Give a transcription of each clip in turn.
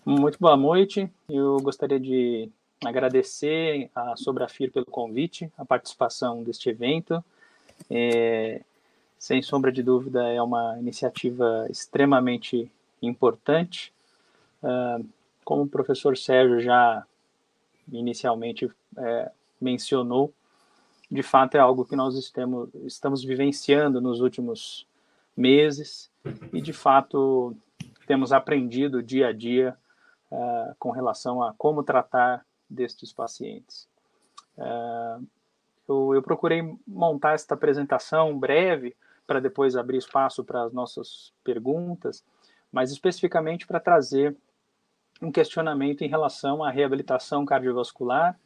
Muito boa noite. Eu gostaria de agradecer à Sobrafir pelo convite, a participação deste evento. Sem sombra de dúvida, é uma iniciativa extremamente importante. Como o professor Sérgio já inicialmente mencionou, de fato é algo que nós estamos vivenciando nos últimos meses e, de fato, temos aprendido dia a dia com relação a como tratar destes pacientes. Eu procurei montar esta apresentação breve para depois abrir espaço para as nossas perguntas, mas especificamente para trazer um questionamento em relação à reabilitação cardiovascular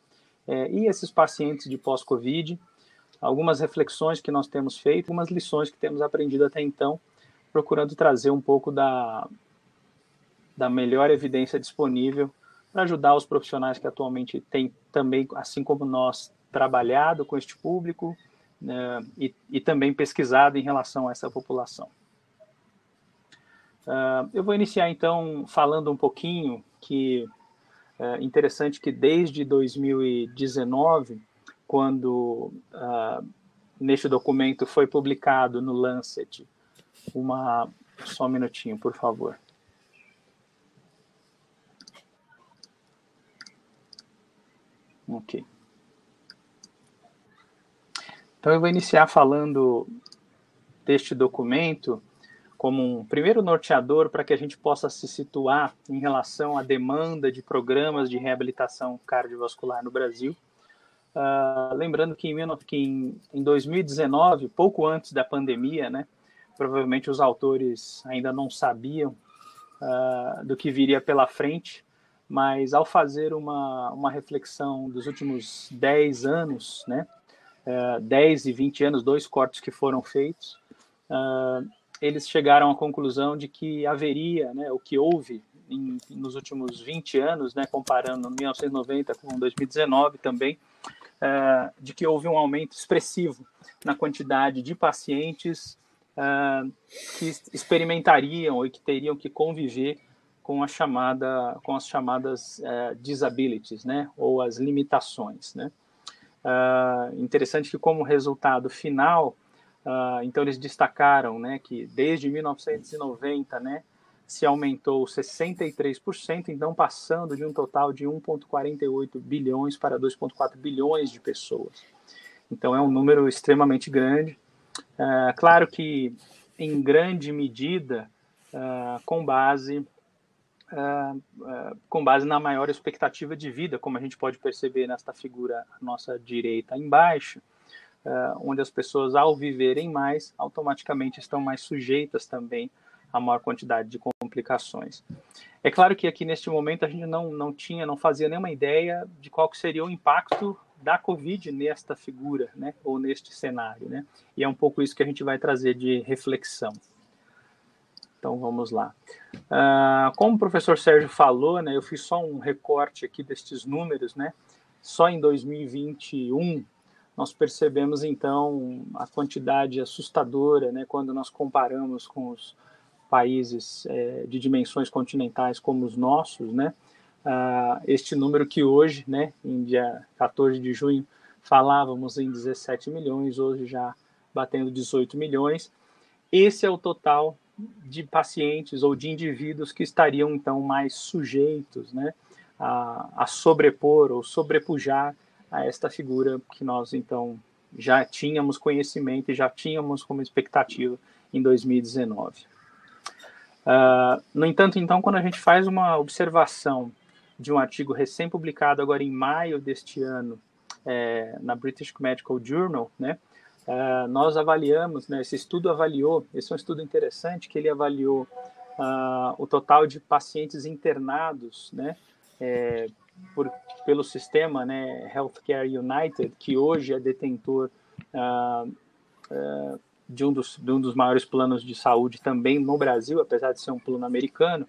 e esses pacientes de pós-Covid, algumas reflexões que nós temos feito, algumas lições que temos aprendido até então, procurando trazer um pouco da melhor evidência disponível para ajudar os profissionais que atualmente têm também, assim como nós, trabalhado com este público e também pesquisado em relação a essa população. Eu vou iniciar, então, falando um pouquinho que é interessante que desde 2019, quando neste documento foi publicado no Lancet, só um minutinho, por favor. Ok. Então, eu vou iniciar falando deste documento como um primeiro norteador para que a gente possa se situar em relação à demanda de programas de reabilitação cardiovascular no Brasil. Lembrando que em 2019, pouco antes da pandemia, né, provavelmente os autores ainda não sabiam do que viria pela frente, mas ao fazer uma reflexão dos últimos 10 anos, né, 10 e 20 anos, 2 cortes que foram feitos, eles chegaram à conclusão de que haveria, né, o que houve nos últimos 20 anos, né, comparando 1990 com 2019 também, de que houve um aumento expressivo na quantidade de pacientes que experimentariam e que teriam que conviver com as chamadas disabilities, né, ou as limitações, né. Interessante que como resultado final, então eles destacaram, né, que desde 1990, né, se aumentou 63%, então passando de um total de 1,48 bilhões para 2,4 bilhões de pessoas. Então é um número extremamente grande. Claro que em grande medida com base na maior expectativa de vida, como a gente pode perceber nesta figura à nossa direita embaixo, onde as pessoas, ao viverem mais, automaticamente estão mais sujeitas também a maior quantidade de complicações. É claro que aqui neste momento a gente não fazia nenhuma ideia de qual que seria o impacto da Covid nesta figura, né, ou neste cenário, né, e é um pouco isso que a gente vai trazer de reflexão. Então vamos lá. Como o professor Sérgio falou, né, eu fiz só um recorte aqui destes números, né, só em 2021 nós percebemos então a quantidade assustadora, né, quando nós comparamos com os países de dimensões continentais como os nossos, né, este número que hoje, né, em dia 14 de junho, falávamos em 17 milhões, hoje já batendo 18 milhões. Esse é o total de pacientes ou de indivíduos que estariam, então, mais sujeitos, né, a sobrepor ou sobrepujar a esta figura que nós, então, já tínhamos conhecimento e já tínhamos como expectativa em 2019. No entanto, então, quando a gente faz uma observação de um artigo recém-publicado agora em maio deste ano, na British Medical Journal, né, nós avaliamos, né, esse estudo avaliou, esse é um estudo interessante, que ele avaliou o total de pacientes internados, né, pelo sistema, né, Healthcare United, que hoje é detentor de um dos maiores planos de saúde também no Brasil, apesar de ser um plano americano,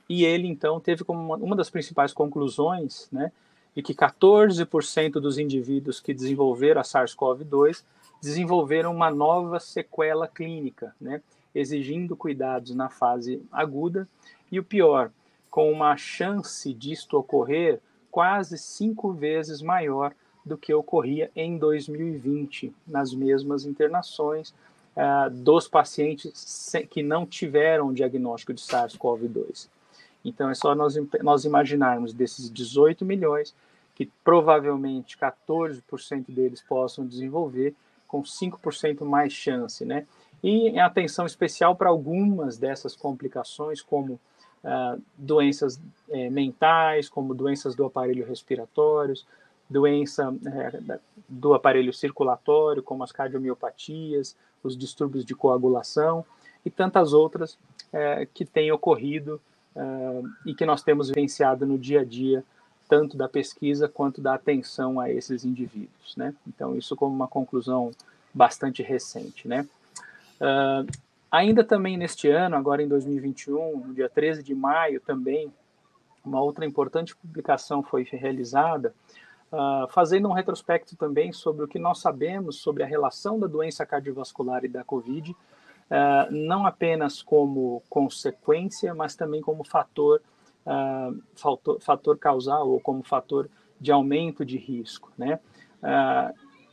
e ele, então, teve como uma das principais conclusões, né, de que 14% dos indivíduos que desenvolveram a SARS-CoV-2 desenvolveram uma nova sequela clínica, né, exigindo cuidados na fase aguda, e o pior, com uma chance disto ocorrer quase 5 vezes maior do que ocorria em 2020, nas mesmas internações dos pacientes que não tiveram diagnóstico de SARS-CoV-2. Então, é só nós imaginarmos desses 18 milhões, que provavelmente 14% deles possam desenvolver, com 5% mais chance, né? E atenção especial para algumas dessas complicações, como doenças mentais, como doenças do aparelho respiratório, doença do aparelho circulatório, como as cardiomiopatias, os distúrbios de coagulação e tantas outras que têm ocorrido e que nós temos vivenciado no dia a dia, tanto da pesquisa quanto da atenção a esses indivíduos, né? Então, isso como uma conclusão bastante recente, né? Ainda também neste ano, agora em 2021, no dia 13 de maio também, uma outra importante publicação foi realizada, fazendo um retrospecto também sobre o que nós sabemos sobre a relação da doença cardiovascular e da COVID, não apenas como consequência, mas também como fator causal ou como fator de aumento de risco, né?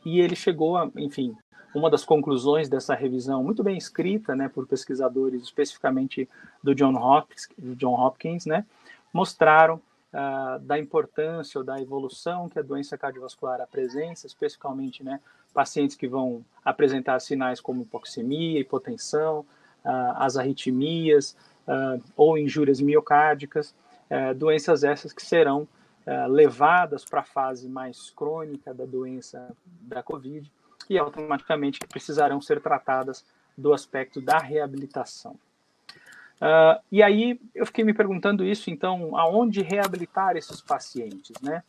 E ele chegou a, enfim, uma das conclusões dessa revisão, muito bem escrita, né, por pesquisadores, especificamente do John Hopkins, né, mostraram da importância ou da evolução que a doença cardiovascular apresenta, especificamente, né, pacientes que vão apresentar sinais como hipoxemia, hipotensão, as arritmias ou injúrias miocárdicas, doenças essas que serão levadas para a fase mais crônica da doença da COVID e automaticamente que precisarão ser tratadas do aspecto da reabilitação. E aí eu fiquei me perguntando isso, então, aonde reabilitar esses pacientes, né?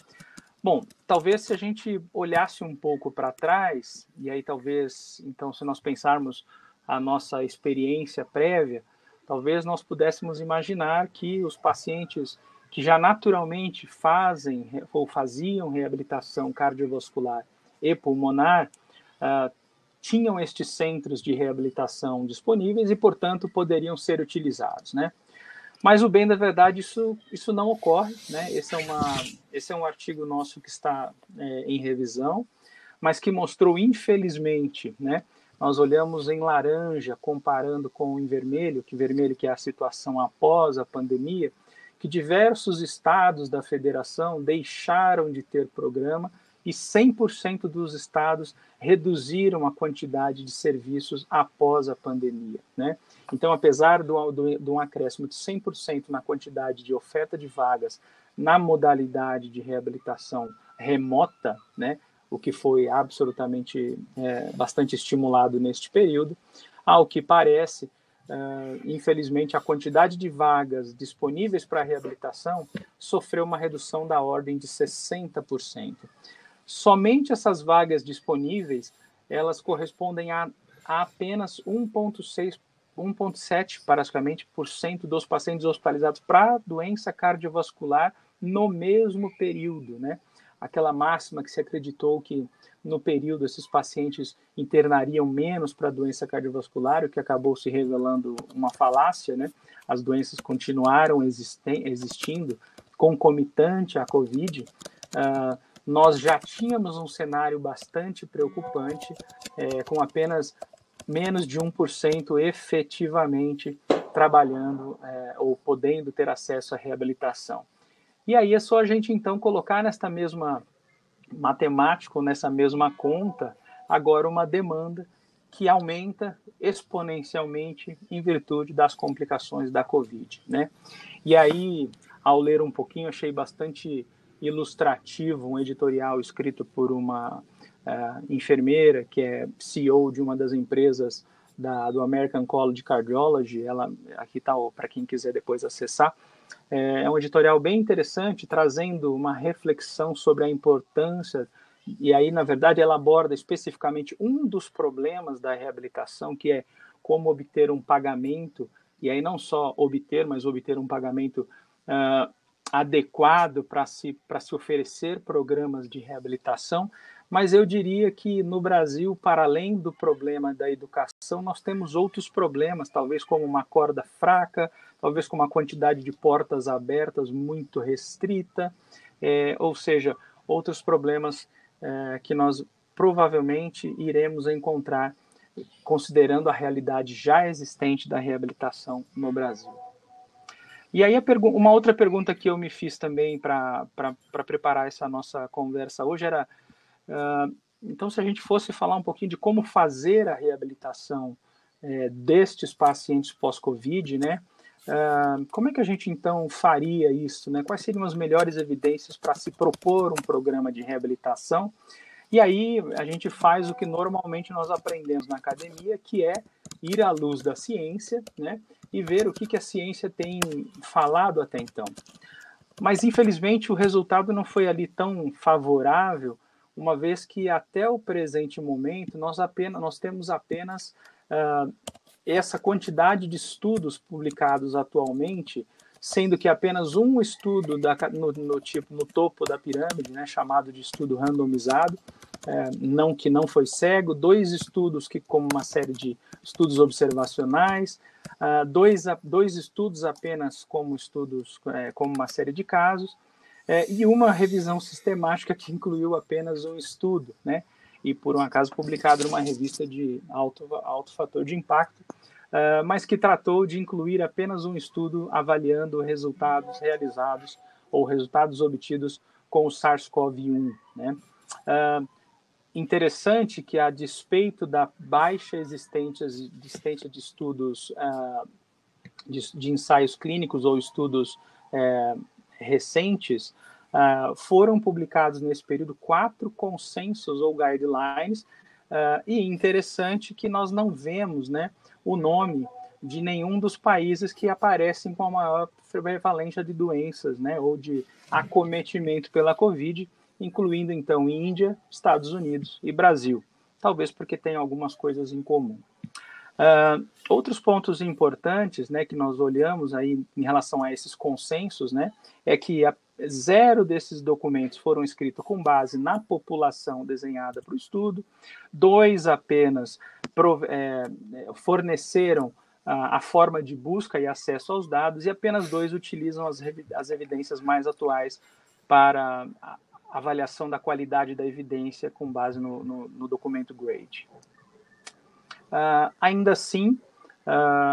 Bom, talvez se a gente olhasse um pouco para trás, e aí talvez, então, se nós pensarmos a nossa experiência prévia, talvez nós pudéssemos imaginar que os pacientes que já naturalmente fazem ou faziam reabilitação cardiovascular e pulmonar, tinham estes centros de reabilitação disponíveis e, portanto, poderiam ser utilizados, né? Mas o bem da verdade, isso não ocorre, né? Esse é um artigo nosso que está em revisão, mas que mostrou, infelizmente, né? Nós olhamos em laranja, comparando com em vermelho que é a situação após a pandemia, que diversos estados da federação deixaram de ter programa e 100% dos estados reduziram a quantidade de serviços após a pandemia, né? Então, apesar de um acréscimo de 100% na quantidade de oferta de vagas na modalidade de reabilitação remota, né, o que foi absolutamente bastante estimulado neste período, ao que parece, infelizmente, a quantidade de vagas disponíveis para a reabilitação sofreu uma redução da ordem de 60%. Somente essas vagas disponíveis, elas correspondem a apenas 1,7% praticamente dos pacientes hospitalizados para doença cardiovascular no mesmo período, né? Aquela máxima que se acreditou que no período esses pacientes internariam menos para doença cardiovascular, o que acabou se revelando uma falácia, né? As doenças continuaram existindo concomitante à COVID. Nós já tínhamos um cenário bastante preocupante, com apenas menos de 1% efetivamente trabalhando ou podendo ter acesso à reabilitação. E aí é só a gente, então, colocar nesta mesma matemática, nessa mesma conta, agora uma demanda que aumenta exponencialmente em virtude das complicações da Covid, né? E aí, ao ler um pouquinho, achei bastante ilustrativo um editorial escrito por uma enfermeira que é CEO de uma das empresas do American College of Cardiology. Ela aqui está para quem quiser depois acessar. É um editorial bem interessante, trazendo uma reflexão sobre a importância, e aí, na verdade, ela aborda especificamente um dos problemas da reabilitação, que é como obter um pagamento, e aí não só obter, mas obter um pagamento adequado para se oferecer programas de reabilitação. Mas eu diria que no Brasil, para além do problema da educação reabilitação, nós temos outros problemas, talvez como uma corda fraca, talvez com uma quantidade de portas abertas muito restrita, ou seja, outros problemas que nós provavelmente iremos encontrar considerando a realidade já existente da reabilitação no Brasil. E aí uma outra pergunta que eu me fiz também para preparar essa nossa conversa hoje era, então se a gente fosse falar um pouquinho de como fazer a reabilitação destes pacientes pós-Covid, né? Como é que a gente então faria isso, né? Quais seriam as melhores evidências para se propor um programa de reabilitação? E aí a gente faz o que normalmente nós aprendemos na academia, que é ir à luz da ciência, né, e ver o que a ciência tem falado até então. Mas, infelizmente, o resultado não foi ali tão favorável, uma vez que até o presente momento nós temos apenas essa quantidade de estudos publicados atualmente, sendo que apenas um estudo no topo da pirâmide, né, chamado de estudo randomizado, que não foi cego, 2 estudos que como uma série de estudos observacionais, 2 estudos apenas como como uma série de casos, e uma revisão sistemática que incluiu apenas um estudo, né, e por um acaso publicado numa revista de alto fator de impacto, mas que tratou de incluir apenas um estudo avaliando resultados realizados ou resultados obtidos com o SARS-CoV-1, né. Interessante que, a despeito da baixa existência de estudos de ensaios clínicos ou estudos recentes, foram publicados nesse período 4 consensos ou guidelines, e interessante que nós não vemos, né, o nome de nenhum dos países que aparecem com a maior prevalência de doenças, né, ou de acometimento pela Covid, incluindo, então, Índia, Estados Unidos e Brasil, talvez porque tem algumas coisas em comum. Outros pontos importantes, né, que nós olhamos aí em relação a esses consensos, né, é que 0 desses documentos foram escritos com base na população desenhada para o estudo, 2 apenas forneceram a forma de busca e acesso aos dados, e apenas 2 utilizam as evidências mais atuais para avaliação da qualidade da evidência com base no documento GRADE. Ainda assim,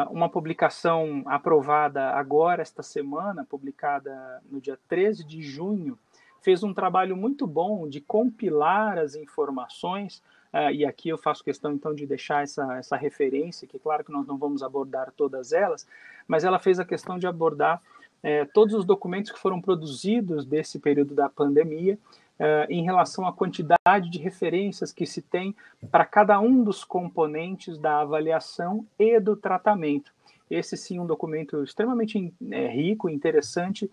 uma publicação aprovada agora, esta semana, publicada no dia 13 de junho, fez um trabalho muito bom de compilar as informações, e aqui eu faço questão, então, de deixar essa referência, que claro que nós não vamos abordar todas elas, mas ela fez a questão de abordar todos os documentos que foram produzidos desse período da pandemia, em relação à quantidade de referências que se tem para cada um dos componentes da avaliação e do tratamento. Esse sim, um documento extremamente rico, interessante,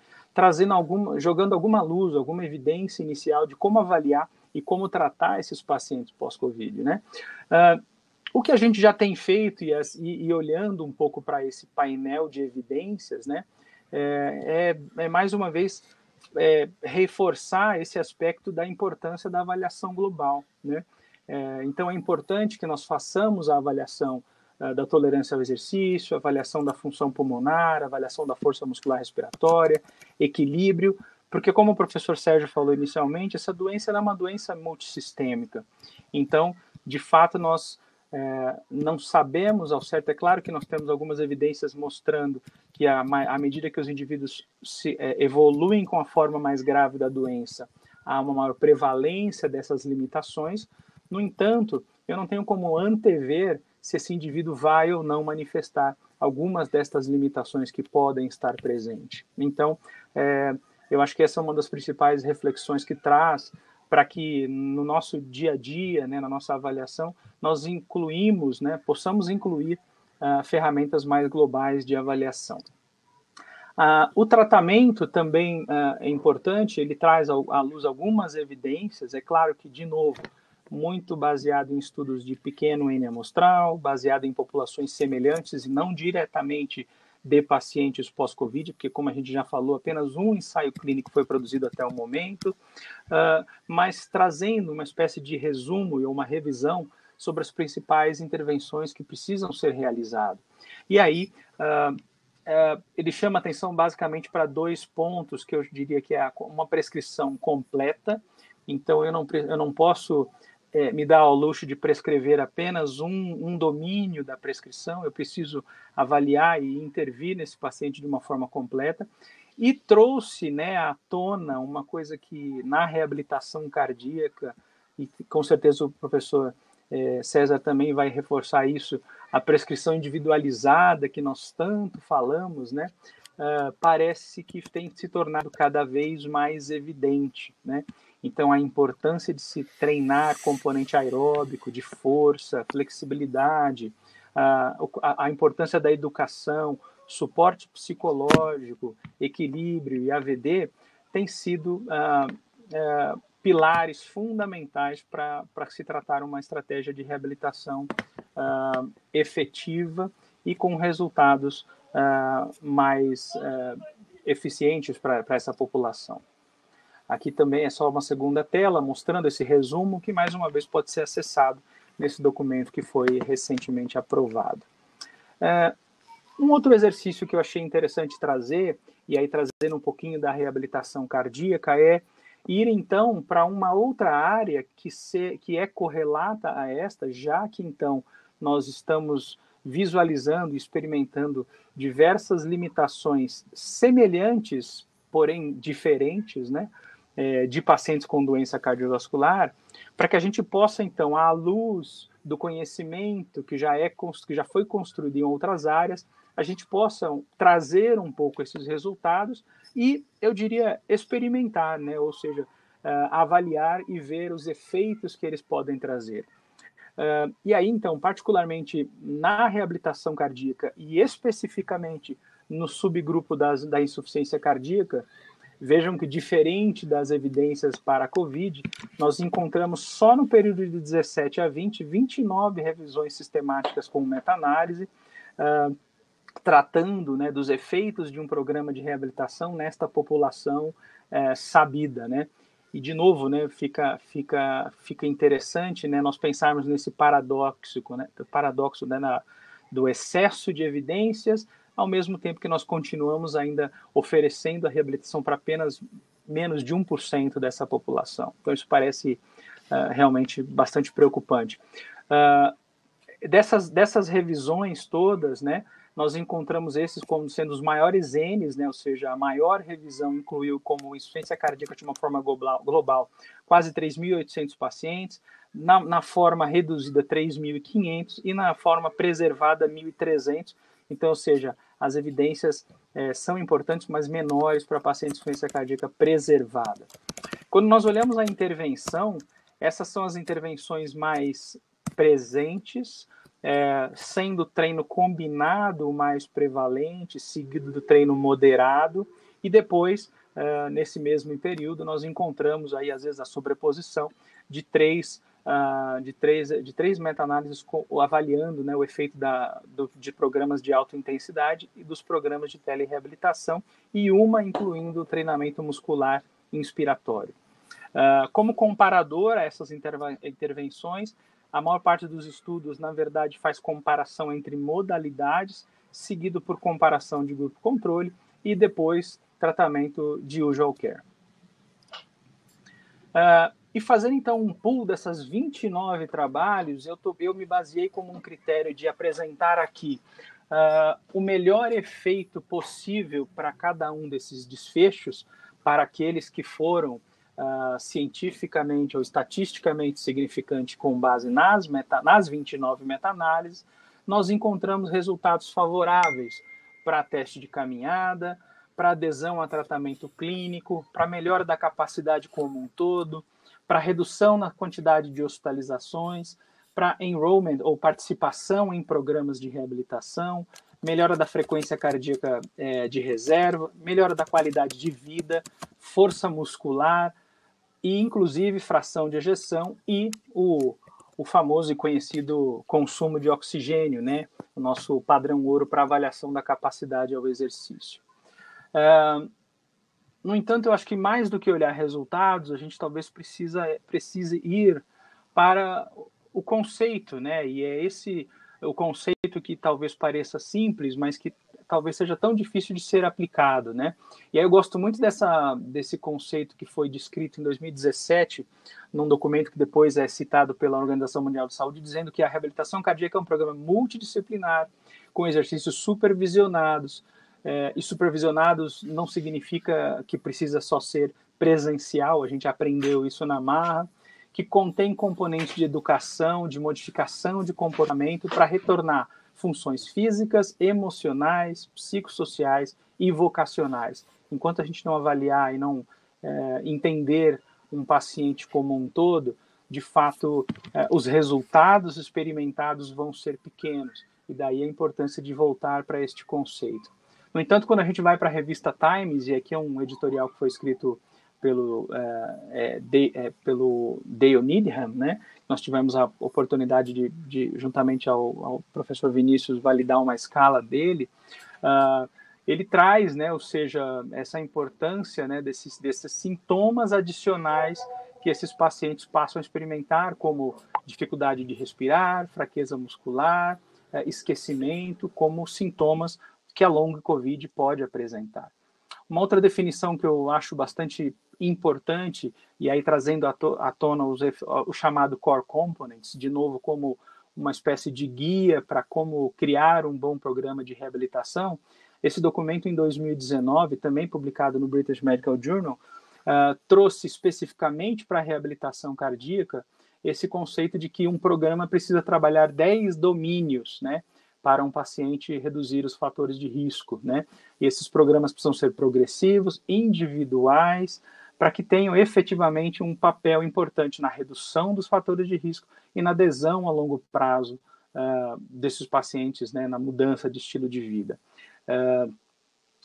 jogando alguma luz, alguma evidência inicial de como avaliar e como tratar esses pacientes pós-Covid, né? O que a gente já tem feito e olhando um pouco para esse painel de evidências, né, mais uma vez reforçar esse aspecto da importância da avaliação global, né? Então é importante que nós façamos a avaliação da tolerância ao exercício, avaliação da função pulmonar, avaliação da força muscular respiratória, equilíbrio, porque como o professor Sérgio falou inicialmente, essa doença é uma doença multissistêmica. Então, de fato, nós não sabemos ao certo. É claro que nós temos algumas evidências mostrando que à medida que os indivíduos evoluem com a forma mais grave da doença, há uma maior prevalência dessas limitações. No entanto, eu não tenho como antever se esse indivíduo vai ou não manifestar algumas destas limitações que podem estar presentes. Então, eu acho que essa é uma das principais reflexões que traz para que no nosso dia a dia, né, na nossa avaliação, nós possamos incluir ferramentas mais globais de avaliação. O tratamento também é importante, ele traz à luz algumas evidências, é claro que, de novo, muito baseado em estudos de pequeno N amostral, baseado em populações semelhantes e não diretamente de pacientes pós-Covid, porque, como a gente já falou, apenas um ensaio clínico foi produzido até o momento, mas trazendo uma espécie de resumo e uma revisão sobre as principais intervenções que precisam ser realizadas. E aí, ele chama atenção basicamente para 2 pontos que eu diria que é uma prescrição completa. Então, eu não posso me dar ao luxo de prescrever apenas um domínio da prescrição, eu preciso avaliar e intervir nesse paciente de uma forma completa. E trouxe, né, à tona uma coisa que na reabilitação cardíaca, e com certeza o professor César também vai reforçar isso, a prescrição individualizada que nós tanto falamos, né, parece que tem se tornado cada vez mais evidente, né? Então, a importância de se treinar componente aeróbico, de força, flexibilidade, a importância da educação, suporte psicológico, equilíbrio e AVD têm sido pilares fundamentais para se tratar uma estratégia de reabilitação efetiva e com resultados mais eficientes para essa população. Aqui também é só uma segunda tela mostrando esse resumo que, mais uma vez, pode ser acessado nesse documento que foi recentemente aprovado. Um outro exercício que eu achei interessante trazer, e aí trazendo um pouquinho da reabilitação cardíaca, é ir, então, para uma outra área que é correlata a esta, já que, então, nós estamos visualizando e experimentando diversas limitações semelhantes, porém diferentes, né, de pacientes com doença cardiovascular, para que a gente possa, então, à luz do conhecimento que já foi construído em outras áreas, a gente possa trazer um pouco esses resultados e, eu diria, experimentar, né? Ou seja, avaliar e ver os efeitos que eles podem trazer. E aí, então, particularmente na reabilitação cardíaca e especificamente no subgrupo da insuficiência cardíaca, vejam que, diferente das evidências para a COVID, nós encontramos só no período de 17 a 20, 29 revisões sistemáticas com meta-análise, tratando, né, dos efeitos de um programa de reabilitação nesta população sabida, né? E, de novo, né, fica interessante, né, nós pensarmos nesse paradoxo, né, do excesso de evidências, ao mesmo tempo que nós continuamos ainda oferecendo a reabilitação para apenas menos de 1% dessa população. Então, isso parece realmente bastante preocupante. Dessas revisões todas, né, nós encontramos esses como sendo os maiores N's, né, ou seja, a maior revisão incluiu como insuficiência cardíaca de uma forma global quase 3.800 pacientes, na forma reduzida 3.500 e na forma preservada 1.300. Então, ou seja, as evidências são importantes, mas menores para pacientes com insuficiência cardíaca preservada. Quando nós olhamos a intervenção, essas são as intervenções mais presentes, sendo o treino combinado o mais prevalente, seguido do treino moderado, e depois, nesse mesmo período, nós encontramos aí, às vezes, a sobreposição de três meta-análises avaliando, né, o efeito de programas de alta intensidade e dos programas de telereabilitação, e uma incluindo o treinamento muscular inspiratório. Como comparador a essas intervenções, a maior parte dos estudos, na verdade, faz comparação entre modalidades, seguido por comparação de grupo controle e depois tratamento de usual care. E fazendo, então, um pool dessas 29 trabalhos, eu me baseei como um critério de apresentar aqui o melhor efeito possível para cada um desses desfechos, para aqueles que foram cientificamente ou estatisticamente significante com base nas 29 meta-análises. Nós encontramos resultados favoráveis para teste de caminhada, para adesão a tratamento clínico, para melhora da capacidade como um todo, para redução na quantidade de hospitalizações, para enrollment ou participação em programas de reabilitação, melhora da frequência cardíaca de reserva, melhora da qualidade de vida, força muscular e, inclusive, fração de ejeção e o famoso e conhecido consumo de oxigênio, né? O nosso padrão ouro para avaliação da capacidade ao exercício. No entanto, eu acho que mais do que olhar resultados, a gente talvez precise ir para o conceito, né? E é esse o conceito que talvez pareça simples, mas que talvez seja tão difícil de ser aplicado, né? E aí eu gosto muito desse conceito que foi descrito em 2017, num documento que depois é citado pela Organização Mundial de Saúde, dizendo que a reabilitação cardíaca é um programa multidisciplinar, com exercícios supervisionados, e supervisionados não significa que precisa só ser presencial, a gente aprendeu isso na marra, que contém componentes de educação, de modificação de comportamento para retornar funções físicas, emocionais, psicossociais e vocacionais. Enquanto a gente não avaliar e não entender um paciente como um todo, de fato, os resultados experimentados vão ser pequenos. E daí a importância de voltar para este conceito. No entanto, quando a gente vai para a revista Times, e aqui é um editorial que foi escrito pelo Dale Needham, né? Nós tivemos a oportunidade de juntamente ao professor Vinícius, validar uma escala dele. Ele traz, né, ou seja, essa importância, né, desses sintomas adicionais que esses pacientes passam a experimentar, como dificuldade de respirar, fraqueza muscular, esquecimento, como sintomas que a long COVID pode apresentar. Uma outra definição que eu acho bastante importante, e aí trazendo à tona o chamado core components, de novo como uma espécie de guia para como criar um bom programa de reabilitação, esse documento em 2019, também publicado no British Medical Journal, trouxe especificamente para a reabilitação cardíaca esse conceito de que um programa precisa trabalhar 10 domínios, né, para um paciente reduzir os fatores de risco, né? E esses programas precisam ser progressivos, individuais, para que tenham efetivamente um papel importante na redução dos fatores de risco e na adesão a longo prazo desses pacientes, né, na mudança de estilo de vida.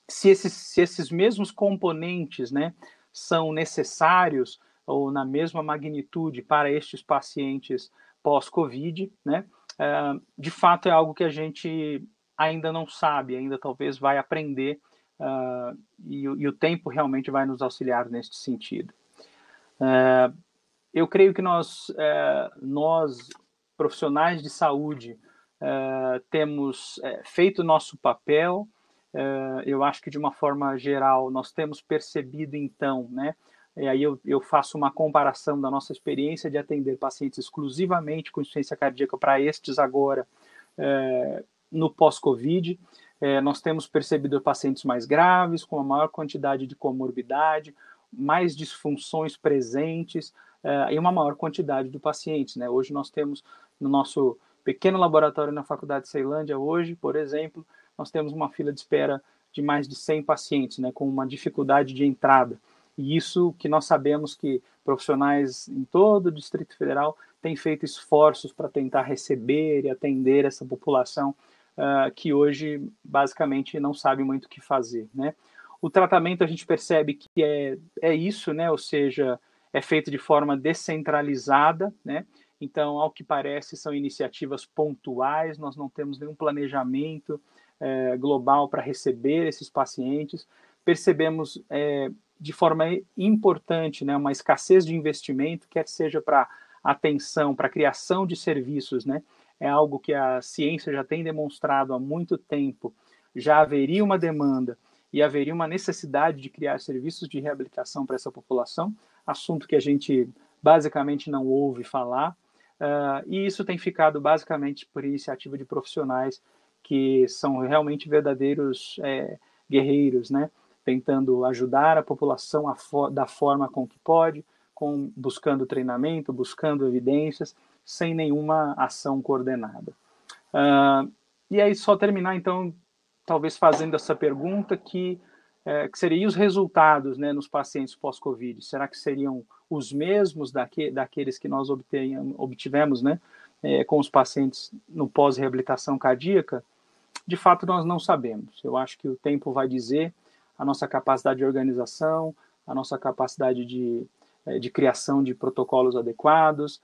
Se esses mesmos componentes, né, são necessários ou na mesma magnitude para estes pacientes pós-Covid, né, de fato é algo que a gente ainda não sabe, ainda talvez vai aprender, e o tempo realmente vai nos auxiliar neste sentido. Eu creio que nós profissionais de saúde, temos feito o nosso papel. Eu acho que de uma forma geral nós temos percebido então, né? E aí eu faço uma comparação da nossa experiência de atender pacientes exclusivamente com insuficiência cardíaca para estes agora no pós-Covid. Nós temos percebido pacientes mais graves, com a maior quantidade de comorbidade, mais disfunções presentes e uma maior quantidade de pacientes, né? Hoje nós temos no nosso pequeno laboratório na Faculdade de Ceilândia, hoje, por exemplo, nós temos uma fila de espera de mais de 100 pacientes, né, com uma dificuldade de entrada. E isso que nós sabemos que profissionais em todo o Distrito Federal têm feito esforços para tentar receber e atender essa população que hoje basicamente não sabe muito o que fazer, né? O tratamento a gente percebe que é isso, né? Ou seja, é feito de forma descentralizada, né? Então, ao que parece, são iniciativas pontuais, nós não temos nenhum planejamento global para receber esses pacientes. Percebemos de forma importante, né, uma escassez de investimento, quer seja para atenção, para criação de serviços, né? É algo que a ciência já tem demonstrado há muito tempo. Já haveria uma demanda e haveria uma necessidade de criar serviços de reabilitação para essa população, assunto que a gente basicamente não ouve falar, e isso tem ficado basicamente por iniciativa de profissionais que são realmente verdadeiros guerreiros, né? Tentando ajudar a população da forma com que pode, buscando treinamento, buscando evidências, sem nenhuma ação coordenada. E aí só terminar então, talvez fazendo essa pergunta que seria os resultados, né, nos pacientes pós-Covid? Será que seriam os mesmos daqueles que nós obtivemos, né, com os pacientes no pós-reabilitação cardíaca? De fato, nós não sabemos. Eu acho que o tempo vai dizer a nossa capacidade de organização, a nossa capacidade de criação de protocolos adequados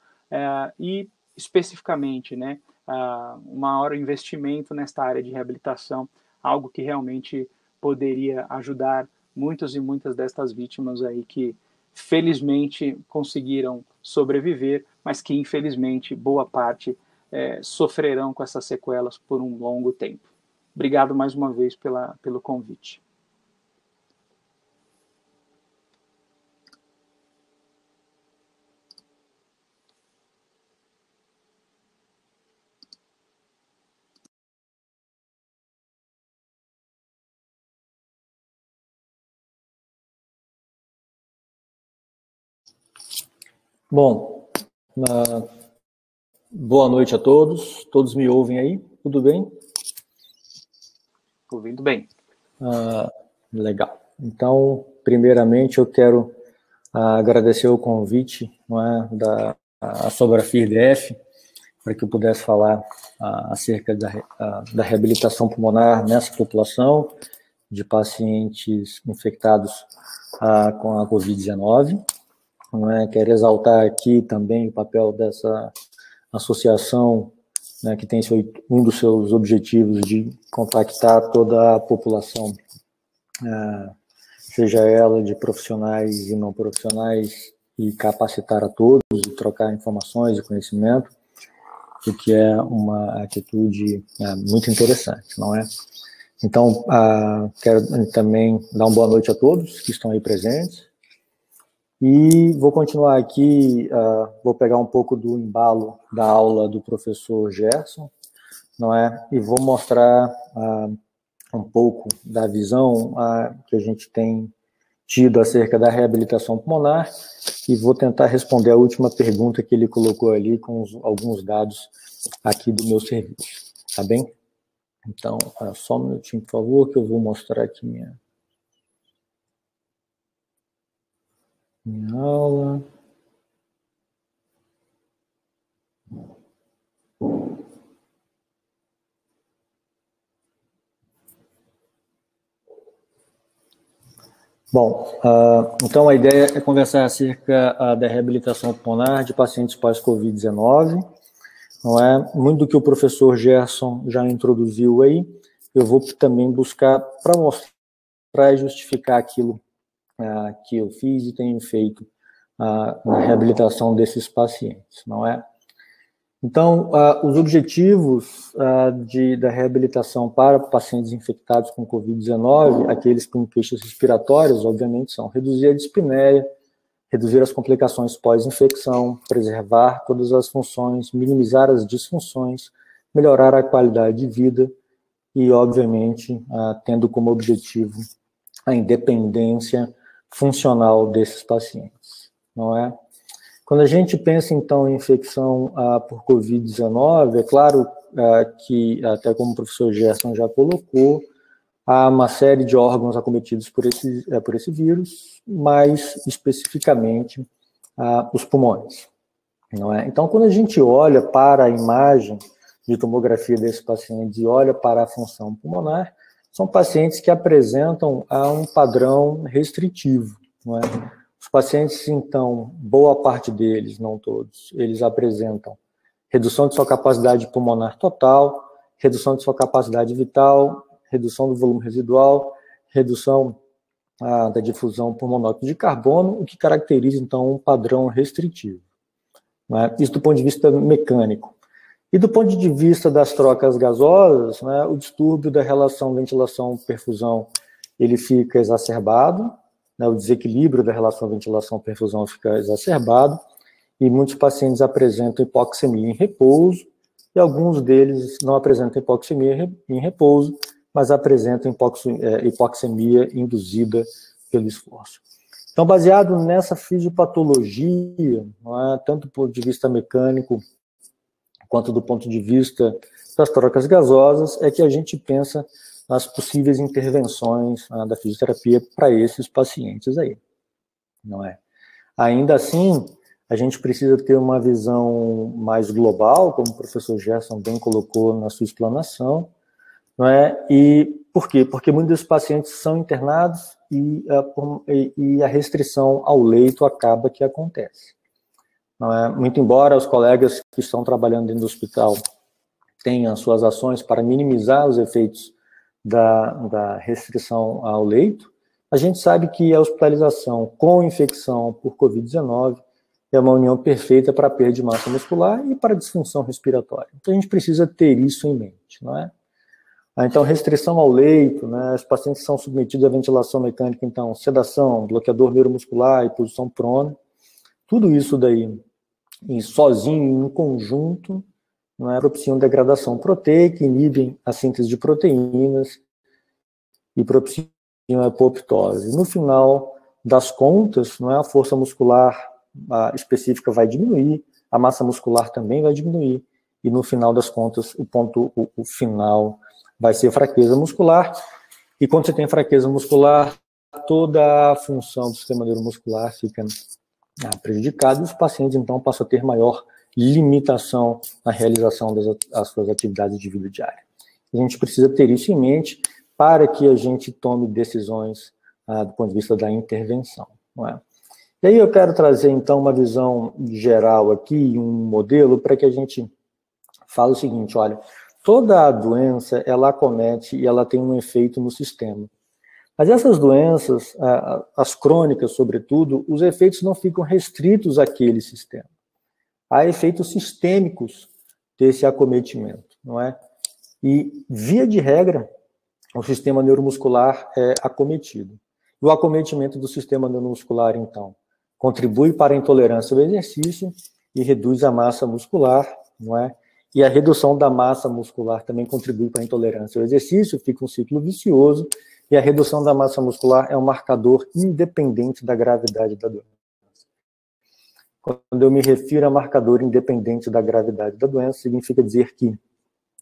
e, especificamente, né, um maior investimento nesta área de reabilitação, algo que realmente poderia ajudar muitos e muitas destas vítimas aí que felizmente conseguiram sobreviver, mas que infelizmente boa parte sofrerão com essas sequelas por um longo tempo. Obrigado mais uma vez pelo convite. Bom, boa noite a todos. Todos me ouvem aí? Tudo bem? Ouvindo bem. Legal. Então, primeiramente, eu quero agradecer o convite, não é, sobre a FIRDF, para que eu pudesse falar acerca da reabilitação pulmonar nessa população de pacientes infectados com a Covid-19. Quero exaltar aqui também o papel dessa associação, né, que tem um dos seus objetivos de contactar toda a população, seja ela de profissionais e não profissionais, e capacitar a todos, e trocar informações e conhecimento, o que é uma atitude muito interessante, não é? Então, quero também dar uma boa noite a todos que estão aí presentes. E vou continuar aqui, vou pegar um pouco do embalo da aula do professor Gerson, não é? E vou mostrar um pouco da visão que a gente tem tido acerca da reabilitação pulmonar, e vou tentar responder a última pergunta que ele colocou ali com alguns dados aqui do meu serviço, tá bem? Então, só um minutinho, por favor, que eu vou mostrar aqui minha aula. Bom, então a ideia é conversar acerca da reabilitação pulmonar de pacientes pós-Covid-19, não é? Muito do que o professor Gerson já introduziu aí, eu vou também buscar para mostrar e justificar aquilo que eu fiz e tenho feito na reabilitação desses pacientes, não é? Então, os objetivos da reabilitação para pacientes infectados com Covid-19, aqueles com queixas respiratórias, obviamente, são reduzir a dispneia, reduzir as complicações pós-infecção, preservar todas as funções, minimizar as disfunções, melhorar a qualidade de vida e, obviamente, tendo como objetivo a independência funcional desses pacientes, não é? Quando a gente pensa, então, em infecção por Covid-19, é claro que, até como o professor Gerson já colocou, há uma série de órgãos acometidos por esse vírus, mais especificamente os pulmões, não é? Então, quando a gente olha para a imagem de tomografia desses pacientes e olha para a função pulmonar, são pacientes que apresentam um padrão restritivo, não é? Os pacientes, então, boa parte deles, não todos, eles apresentam redução de sua capacidade pulmonar total, redução de sua capacidade vital, redução do volume residual, redução da difusão por monóxido de carbono, o que caracteriza, então, um padrão restritivo, né? Isso do ponto de vista mecânico. E do ponto de vista das trocas gasosas, né, o distúrbio da relação ventilação-perfusão, ele fica exacerbado, né, o desequilíbrio da relação ventilação-perfusão fica exacerbado, e muitos pacientes apresentam hipoxemia em repouso, e alguns deles não apresentam hipoxemia em repouso, mas apresentam hipoxemia induzida pelo esforço. Então, baseado nessa fisiopatologia, não é, tanto do ponto de vista mecânico, quanto do ponto de vista das trocas gasosas, é que a gente pensa nas possíveis intervenções da fisioterapia para esses pacientes aí, não é? Ainda assim, a gente precisa ter uma visão mais global, como o professor Gerson bem colocou na sua explanação, não é? E por quê? Porque muitos desses pacientes são internados e a restrição ao leito acaba que acontece, não é? Muito embora os colegas que estão trabalhando dentro do hospital tenham suas ações para minimizar os efeitos da restrição ao leito, a gente sabe que a hospitalização com infecção por Covid-19 é uma união perfeita para a perda de massa muscular e para a disfunção respiratória. Então, a gente precisa ter isso em mente, não é? Então, restrição ao leito, né? Os pacientes são submetidos à ventilação mecânica, então, sedação, bloqueador neuromuscular e posição prona, tudo isso daí, e sozinho, em conjunto, não é, propiciam degradação proteica, inibem a síntese de proteínas e propiciam a apoptose. No final das contas, não é, a força muscular específica vai diminuir, a massa muscular também vai diminuir, e no final das contas, o final vai ser fraqueza muscular, e quando você tem fraqueza muscular, toda a função do sistema neuromuscular fica prejudicada, e os pacientes, então, passam a ter maior limitação na realização das suas atividades de vida diária. A gente precisa ter isso em mente para que a gente tome decisões do ponto de vista da intervenção, não é? E aí eu quero trazer, então, uma visão geral aqui, um modelo, para que a gente fale o seguinte, olha, toda a doença, ela acomete e ela tem um efeito no sistema. Mas essas doenças, as crônicas, sobretudo, os efeitos não ficam restritos àquele sistema. Há efeitos sistêmicos desse acometimento, não é? E, via de regra, o sistema neuromuscular é acometido. O acometimento do sistema neuromuscular, então, contribui para a intolerância ao exercício e reduz a massa muscular, não é? E a redução da massa muscular também contribui para a intolerância ao exercício, fica um ciclo vicioso, e a redução da massa muscular é um marcador independente da gravidade da doença. Quando eu me refiro a marcador independente da gravidade da doença, significa dizer que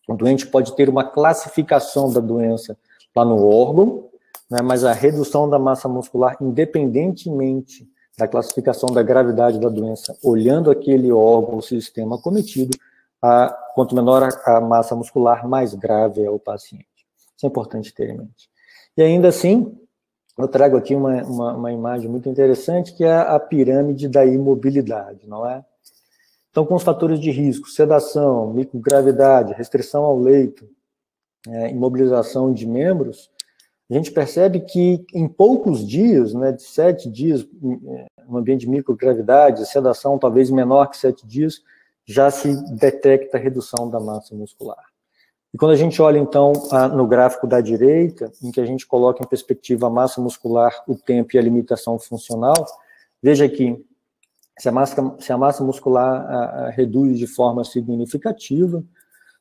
o doente pode ter uma classificação da doença lá no órgão, né, mas a redução da massa muscular, independentemente da classificação da gravidade da doença, olhando aquele órgão, o sistema acometido, quanto menor a massa muscular, mais grave é o paciente. Isso é importante ter em mente. E ainda assim, eu trago aqui uma imagem muito interessante, que é a pirâmide da imobilidade, não é? Então, com os fatores de risco, sedação, microgravidade, restrição ao leito, imobilização de membros, a gente percebe que em poucos dias, né, de 7 dias, no ambiente de microgravidade, sedação talvez menor que 7 dias, já se detecta a redução da massa muscular. E quando a gente olha, então, no gráfico da direita, em que a gente coloca em perspectiva a massa muscular, o tempo e a limitação funcional, veja que se a massa muscular reduz de forma significativa,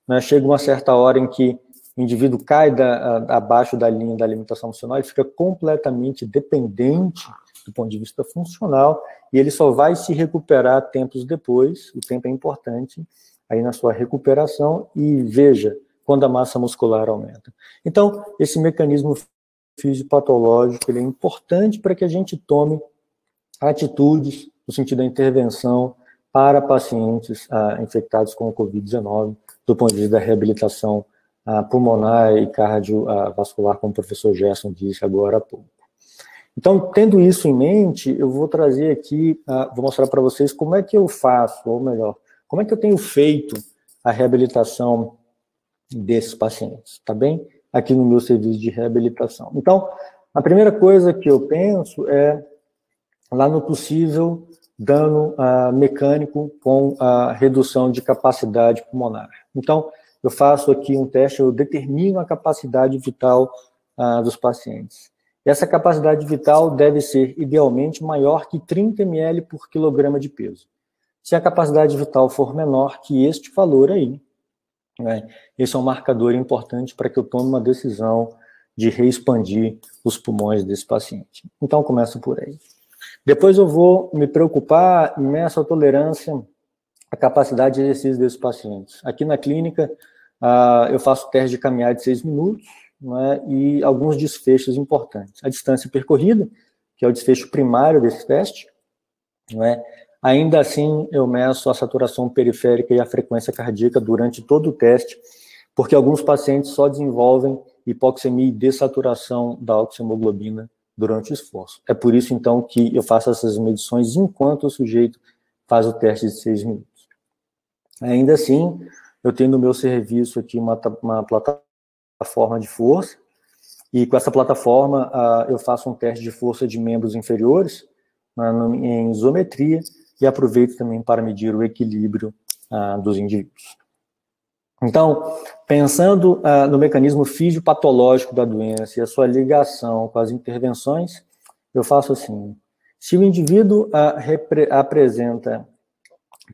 né, chega uma certa hora em que o indivíduo cai abaixo da linha da limitação funcional, ele fica completamente dependente do ponto de vista funcional, e ele só vai se recuperar tempos depois, o tempo é importante, aí na sua recuperação, e veja, quando a massa muscular aumenta. Então, esse mecanismo fisiopatológico, ele é importante para que a gente tome atitudes no sentido da intervenção para pacientes infectados com o Covid-19, do ponto de vista da reabilitação pulmonar e cardiovascular, como o professor Gerson disse agora há pouco. Então, tendo isso em mente, eu vou trazer aqui, vou mostrar para vocês como é que eu faço, ou melhor, como é que eu tenho feito a reabilitação desses pacientes, tá bem? Aqui no meu serviço de reabilitação. Então, a primeira coisa que eu penso é lá no possível dano mecânico com a redução de capacidade pulmonar. Então, eu faço aqui um teste, eu determino a capacidade vital dos pacientes. Essa capacidade vital deve ser, idealmente, maior que 30 ml por quilograma de peso. Se a capacidade vital for menor que este valor aí, né, esse é um marcador importante para que eu tome uma decisão de reexpandir os pulmões desse paciente. Então, começo por aí. Depois eu vou me preocupar em meço a tolerância à capacidade de exercício desses pacientes. Aqui na clínica, eu faço teste de caminhar de 6 minutos, né, e alguns desfechos importantes. A distância percorrida, que é o desfecho primário desse teste, né, ainda assim eu meço a saturação periférica e a frequência cardíaca durante todo o teste, porque alguns pacientes só desenvolvem hipoxemia e dessaturação da oxihemoglobina durante o esforço. É por isso, então, que eu faço essas medições enquanto o sujeito faz o teste de 6 minutos. Ainda assim, eu tenho no meu serviço aqui uma plataforma de força, E com essa plataforma, eu faço um teste de força de membros inferiores, em isometria, e aproveito também para medir o equilíbrio dos indivíduos. Então, pensando no mecanismo fisiopatológico da doença e a sua ligação com as intervenções, eu faço assim: se o indivíduo apresenta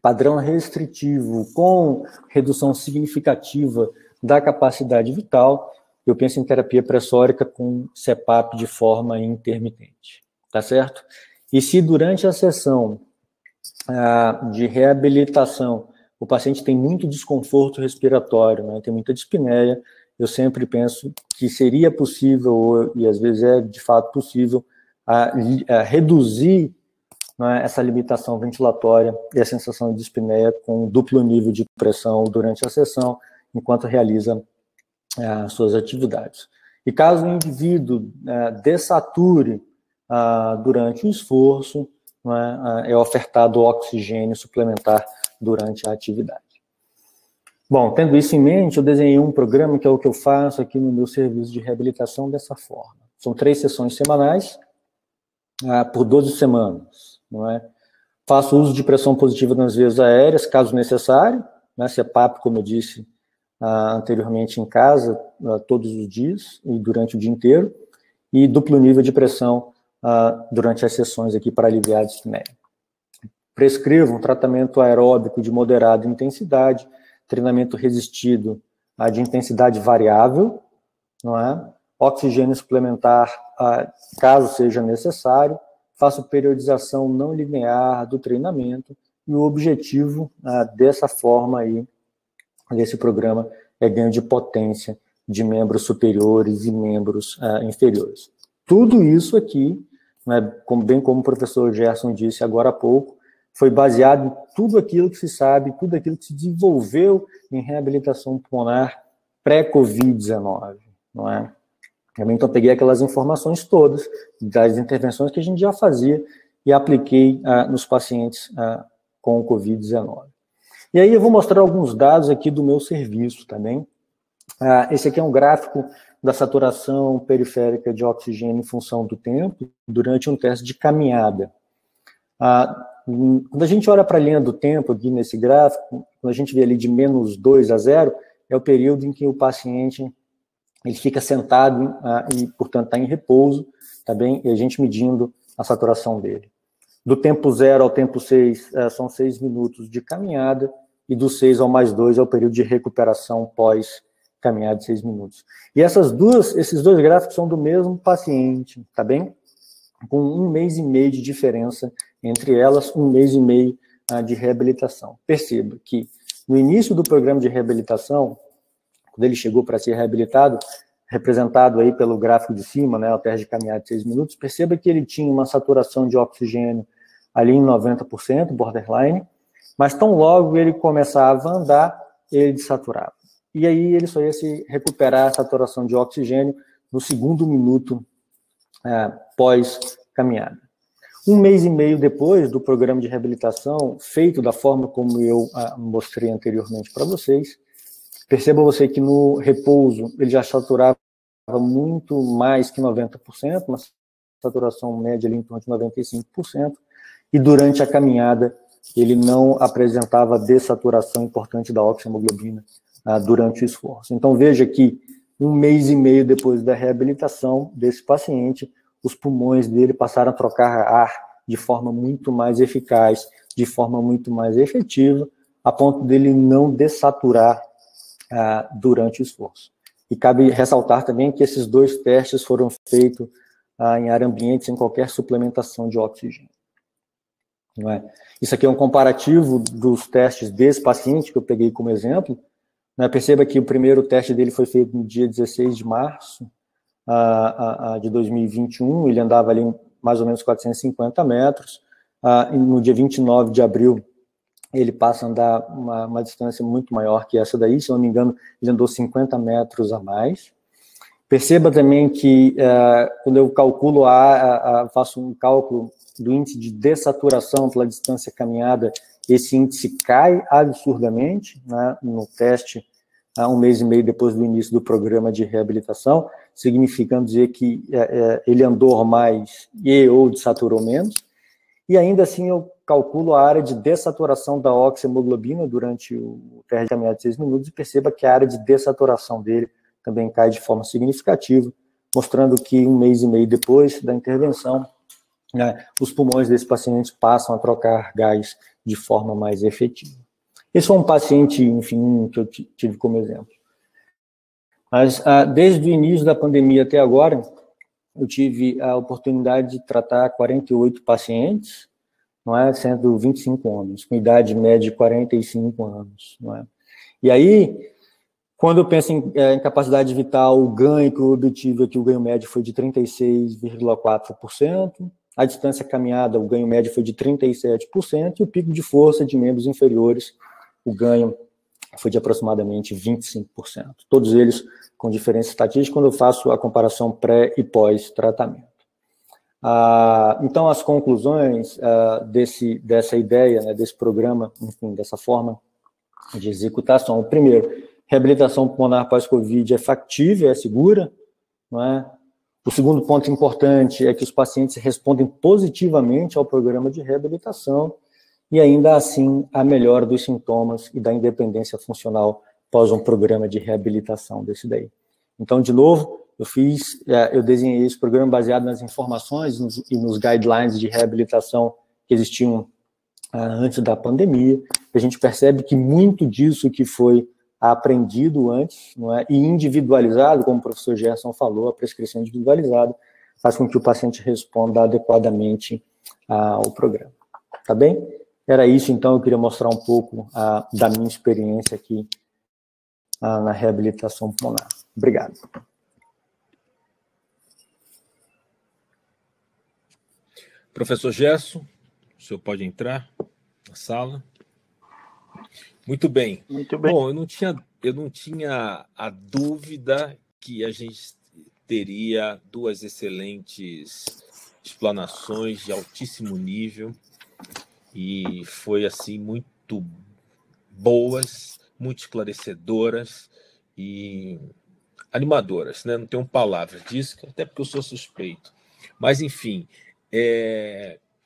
padrão restritivo com redução significativa da capacidade vital, eu penso em terapia pressórica com CPAP de forma intermitente, tá certo? E se durante a sessão de reabilitação o paciente tem muito desconforto respiratório, né, tem muita dispneia, eu sempre penso que seria possível, e às vezes é de fato possível, reduzir, né, essa limitação ventilatória e a sensação de dispneia com duplo nível de pressão durante a sessão, enquanto realiza as suas atividades. E caso o indivíduo dessature durante o esforço, é ofertado oxigênio suplementar durante a atividade. Bom, tendo isso em mente, eu desenhei um programa que é o que eu faço aqui no meu serviço de reabilitação dessa forma. São 3 sessões semanais, por 12 semanas, não é? Faço uso de pressão positiva nas vias aéreas, caso necessário, né? CPAP, como eu disse anteriormente, em casa, todos os dias e durante o dia inteiro, e duplo nível de pressão durante as sessões aqui para aliviar a dispneia. Prescrevo um tratamento aeróbico de moderada intensidade, treinamento resistido de intensidade variável, não é? Oxigênio suplementar, caso seja necessário, faço periodização não linear do treinamento, e o objetivo dessa forma aí, desse programa, é ganho de potência de membros superiores e membros inferiores. Tudo isso aqui, né, bem como o professor Gerson disse agora há pouco, foi baseado em tudo aquilo que se sabe, tudo aquilo que se desenvolveu em reabilitação pulmonar pré-Covid-19, não é? Então, peguei aquelas informações todas das intervenções que a gente já fazia e apliquei nos pacientes com o Covid-19. E aí eu vou mostrar alguns dados aqui do meu serviço também. Esse aqui é um gráfico da saturação periférica de oxigênio em função do tempo durante um teste de caminhada. Quando a gente olha para a linha do tempo aqui nesse gráfico, quando a gente vê ali de -2 a 0, é o período em que o paciente ele fica sentado e, portanto, está em repouso, tá bem? E a gente medindo a saturação dele. Do tempo 0 ao tempo 6 são 6 minutos de caminhada, e do 6 ao +2 é o período de recuperação pós-caminhada de 6 minutos. E esses dois gráficos são do mesmo paciente, tá bem? Com 1 mês e meio de diferença entre elas, 1 mês e meio de reabilitação. Perceba que no início do programa de reabilitação, quando ele chegou para ser reabilitado, representado aí pelo gráfico de cima, né, o teste de caminhada de 6 minutos, perceba que ele tinha uma saturação de oxigênio ali em 90%, borderline, mas tão logo ele começava a andar, ele desaturava. E aí ele só ia se recuperar a saturação de oxigênio no 2º minuto pós-caminhada. 1 mês e meio depois do programa de reabilitação, feito da forma como eu mostrei anteriormente para vocês, perceba você que no repouso ele já saturava muito mais que 90%, uma saturação média ali em torno de 95%, e durante a caminhada ele não apresentava dessaturação importante da oxihemoglobina durante o esforço. Então veja que 1 mês e meio depois da reabilitação desse paciente, os pulmões dele passaram a trocar ar de forma muito mais eficaz, de forma muito mais efetiva, a ponto dele não dessaturar durante o esforço. E cabe ressaltar também que esses 2 testes foram feitos em ar ambiente, sem qualquer suplementação de oxigênio. Não é? Isso aqui é um comparativo dos testes desse paciente, que eu peguei como exemplo. Perceba que o primeiro teste dele foi feito no dia 16 de março de 2021, ele andava ali mais ou menos 450 metros, e no dia 29 de abril ele passa a andar uma distância muito maior que essa daí, se não me engano, ele andou 50 metros a mais. Perceba também que quando eu calculo faço um cálculo do índice de dessaturação pela distância caminhada, esse índice cai absurdamente, né, no teste 1 mês e meio depois do início do programa de reabilitação. significando dizer que ele andou mais e ou desaturou menos. E ainda assim eu calculo a área de dessaturação da oxihemoglobina durante o TR de caminhada de 6 minutos e perceba que a área de dessaturação dele também cai de forma significativa, mostrando que 1 mês e meio depois da intervenção, os pulmões desse paciente passam a trocar gás de forma mais efetiva. Esse foi um paciente, enfim, que eu tive como exemplo. Mas desde o início da pandemia até agora, eu tive a oportunidade de tratar 48 pacientes, não é? Sendo 25 homens, com idade média de 45 anos. Não é? E aí, quando eu penso em capacidade vital, o ganho que eu obtive aqui, o ganho médio foi de 36,4%, a distância caminhada, o ganho médio foi de 37%, e o pico de força de membros inferiores, o ganho foi de aproximadamente 25%. Todos eles com diferença estatística quando eu faço a comparação pré e pós-tratamento. Então, as conclusões dessa ideia, né, desse programa, enfim, dessa forma de executação. Primeiro, reabilitação pulmonar pós-Covid é factível, é segura, não é? O segundo ponto importante é que os pacientes respondem positivamente ao programa de reabilitação e ainda assim a melhora dos sintomas e da independência funcional após um programa de reabilitação desse daí. Então, de novo, eu desenhei esse programa baseado nas informações e nos guidelines de reabilitação que existiam antes da pandemia. A gente percebe que muito disso que foi aprendido antes, não é, e individualizado, como o professor Gerson falou, a prescrição individualizada faz com que o paciente responda adequadamente ao programa. Tá bem? Era isso, então, eu queria mostrar um pouco da minha experiência aqui na reabilitação pulmonar. Obrigado. Professor Gerson, o senhor pode entrar na sala. Muito bem. Muito bem. Bom, eu não tinha a dúvida que a gente teria duas excelentes explanações de altíssimo nível e foi assim muito boas, muito esclarecedoras e animadoras, né? Não tenho palavras disso, até porque eu sou suspeito. Mas, enfim,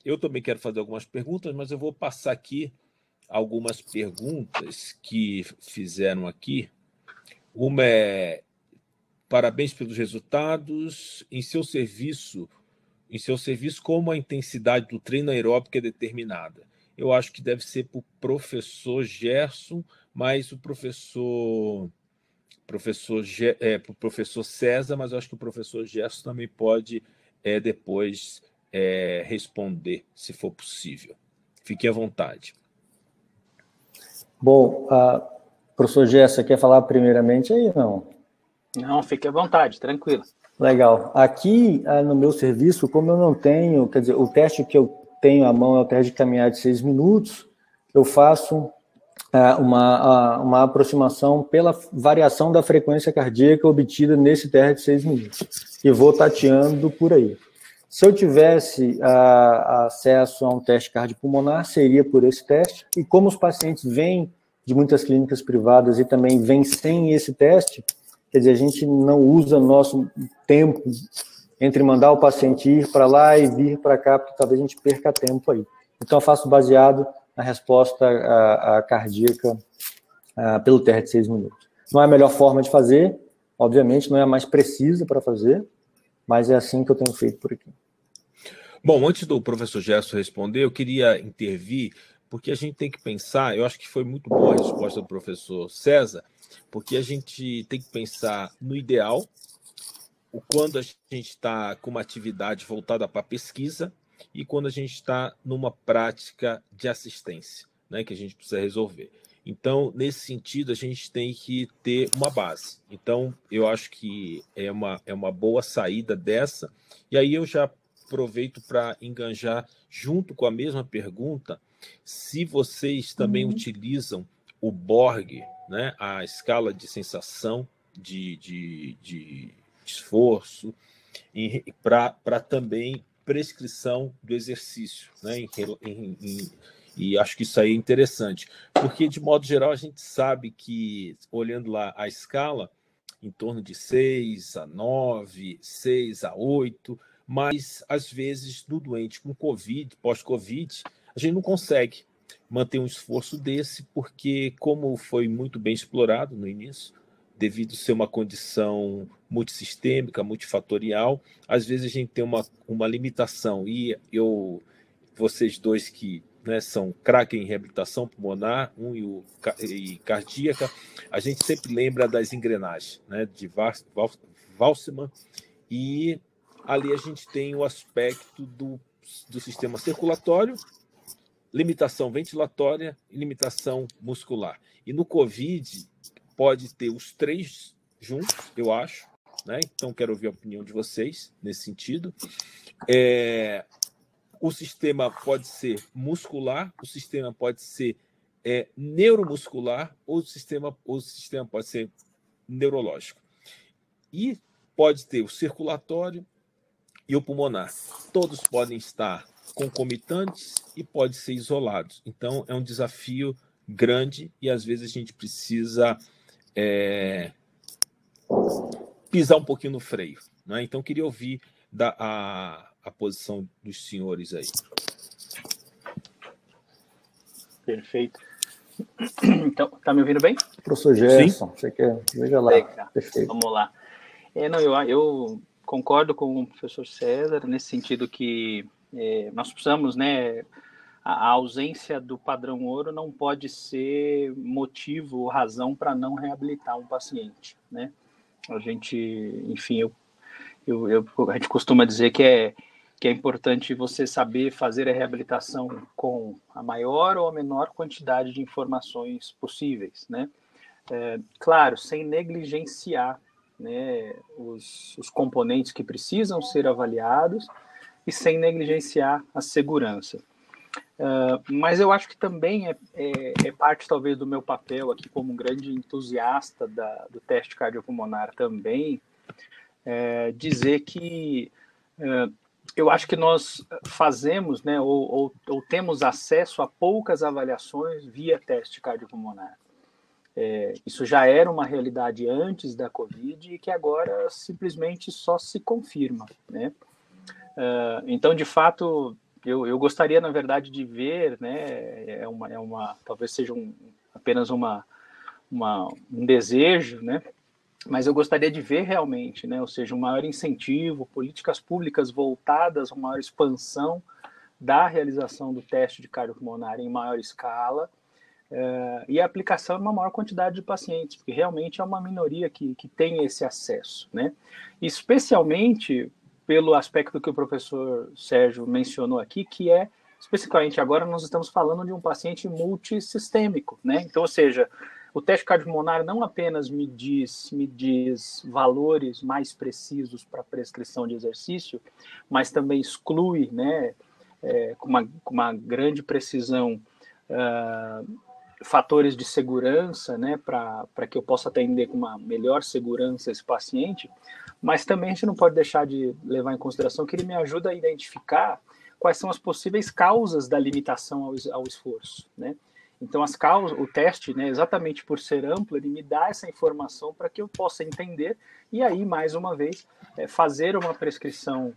eu também quero fazer algumas perguntas, mas eu vou passar aqui algumas perguntas que fizeram aqui. Uma é: parabéns pelos resultados. Em seu serviço, como a intensidade do treino aeróbico é determinada? Eu acho que deve ser para o professor Gerson, mas o professor César, mas eu acho que o professor Gerson também pode depois responder, se for possível. Fique à vontade. Bom, professor Gerson, quer falar primeiramente aí, não? Não, fique à vontade, tranquilo. Legal. Aqui, no meu serviço, como eu não tenho, quer dizer, o teste que eu tenho à mão é o teste de caminhada de 6 minutos, eu faço uma aproximação pela variação da frequência cardíaca obtida nesse teste de 6 minutos. E vou tateando por aí. Se eu tivesse acesso a um teste cardiopulmonar, seria por esse teste. E como os pacientes vêm de muitas clínicas privadas e também vêm sem esse teste, quer dizer, a gente não usa nosso tempo entre mandar o paciente ir para lá e vir para cá, porque talvez a gente perca tempo aí. Então, eu faço baseado na resposta cardíaca pelo teste de 6 minutos. Não é a melhor forma de fazer, obviamente, não é a mais precisa para fazer, mas é assim que eu tenho feito por aqui. Bom, antes do professor Gerson responder, eu queria intervir, porque a gente tem que pensar, eu acho que foi muito boa a resposta do professor César, porque a gente tem que pensar no ideal, quando a gente está com uma atividade voltada para a pesquisa e quando a gente está numa prática de assistência, né, que a gente precisa resolver. Então, nesse sentido, a gente tem que ter uma base. Então, eu acho que é uma boa saída dessa. E aí eu já aproveito para enganjar, junto com a mesma pergunta, se vocês também utilizam o Borg, né, a escala de sensação de esforço, para também prescrição do exercício, né, e acho que isso aí é interessante, porque, de modo geral, a gente sabe que, olhando lá a escala, em torno de 6 a 9, 6 a 8, mas, às vezes, no doente com Covid, pós-Covid, a gente não consegue manter um esforço desse, porque, como foi muito bem explorado no início, devido a ser uma condição multissistêmica, multifatorial, às vezes a gente tem uma limitação. E vocês dois que, né, são craque em reabilitação pulmonar, e cardíaca, a gente sempre lembra das engrenagens, né, de Walsman, e ali a gente tem o aspecto do sistema circulatório, limitação ventilatória e limitação muscular. E no COVID pode ter os três juntos, eu acho, né? Então quero ouvir a opinião de vocês nesse sentido. O sistema pode ser muscular, o sistema pode ser neuromuscular, ou o sistema pode ser neurológico. E pode ter o circulatório e o pulmonar. Todos podem estar concomitantes e podem ser isolados. Então, é um desafio grande e, às vezes, a gente precisa pisar um pouquinho no freio, né? Então, queria ouvir a posição dos senhores aí. Perfeito. Então, tá me ouvindo bem? Professor Gerson, você quer? Veja lá. Perfeito. Vamos lá. Eu concordo com o professor César nesse sentido que nós precisamos, né, a ausência do padrão ouro não pode ser motivo ou razão para não reabilitar um paciente, né? A gente, enfim, a gente costuma dizer que é importante você saber fazer a reabilitação com a maior ou a menor quantidade de informações possíveis, né? Claro, sem negligenciar, né, os componentes que precisam ser avaliados e sem negligenciar a segurança. Mas eu acho que também é parte, talvez, do meu papel aqui como um grande entusiasta do teste cardiopulmonar também, dizer que eu acho que nós fazemos, né, ou temos acesso a poucas avaliações via teste cardiopulmonar. Isso já era uma realidade antes da Covid e que agora simplesmente só se confirma, né? Então, de fato, eu gostaria, na verdade, de ver, né, talvez seja apenas um desejo, né? Mas eu gostaria de ver realmente, né, ou seja, um maior incentivo, políticas públicas voltadas a uma maior expansão da realização do teste de cardiopulmonar em maior escala, e a aplicação em uma maior quantidade de pacientes, porque realmente é uma minoria que tem esse acesso, né? Especialmente pelo aspecto que o professor Sérgio mencionou aqui, que especificamente agora nós estamos falando de um paciente multissistêmico, né? Então, ou seja, o teste cardiopulmonar não apenas me diz valores mais precisos para prescrição de exercício, mas também exclui, né, com uma grande precisão, fatores de segurança, né, para que eu possa atender com uma melhor segurança esse paciente, mas também a gente não pode deixar de levar em consideração que ele me ajuda a identificar quais são as possíveis causas da limitação ao esforço, né? Então, as causas, o teste, né, exatamente por ser amplo, ele me dá essa informação para que eu possa entender e aí, mais uma vez, fazer uma prescrição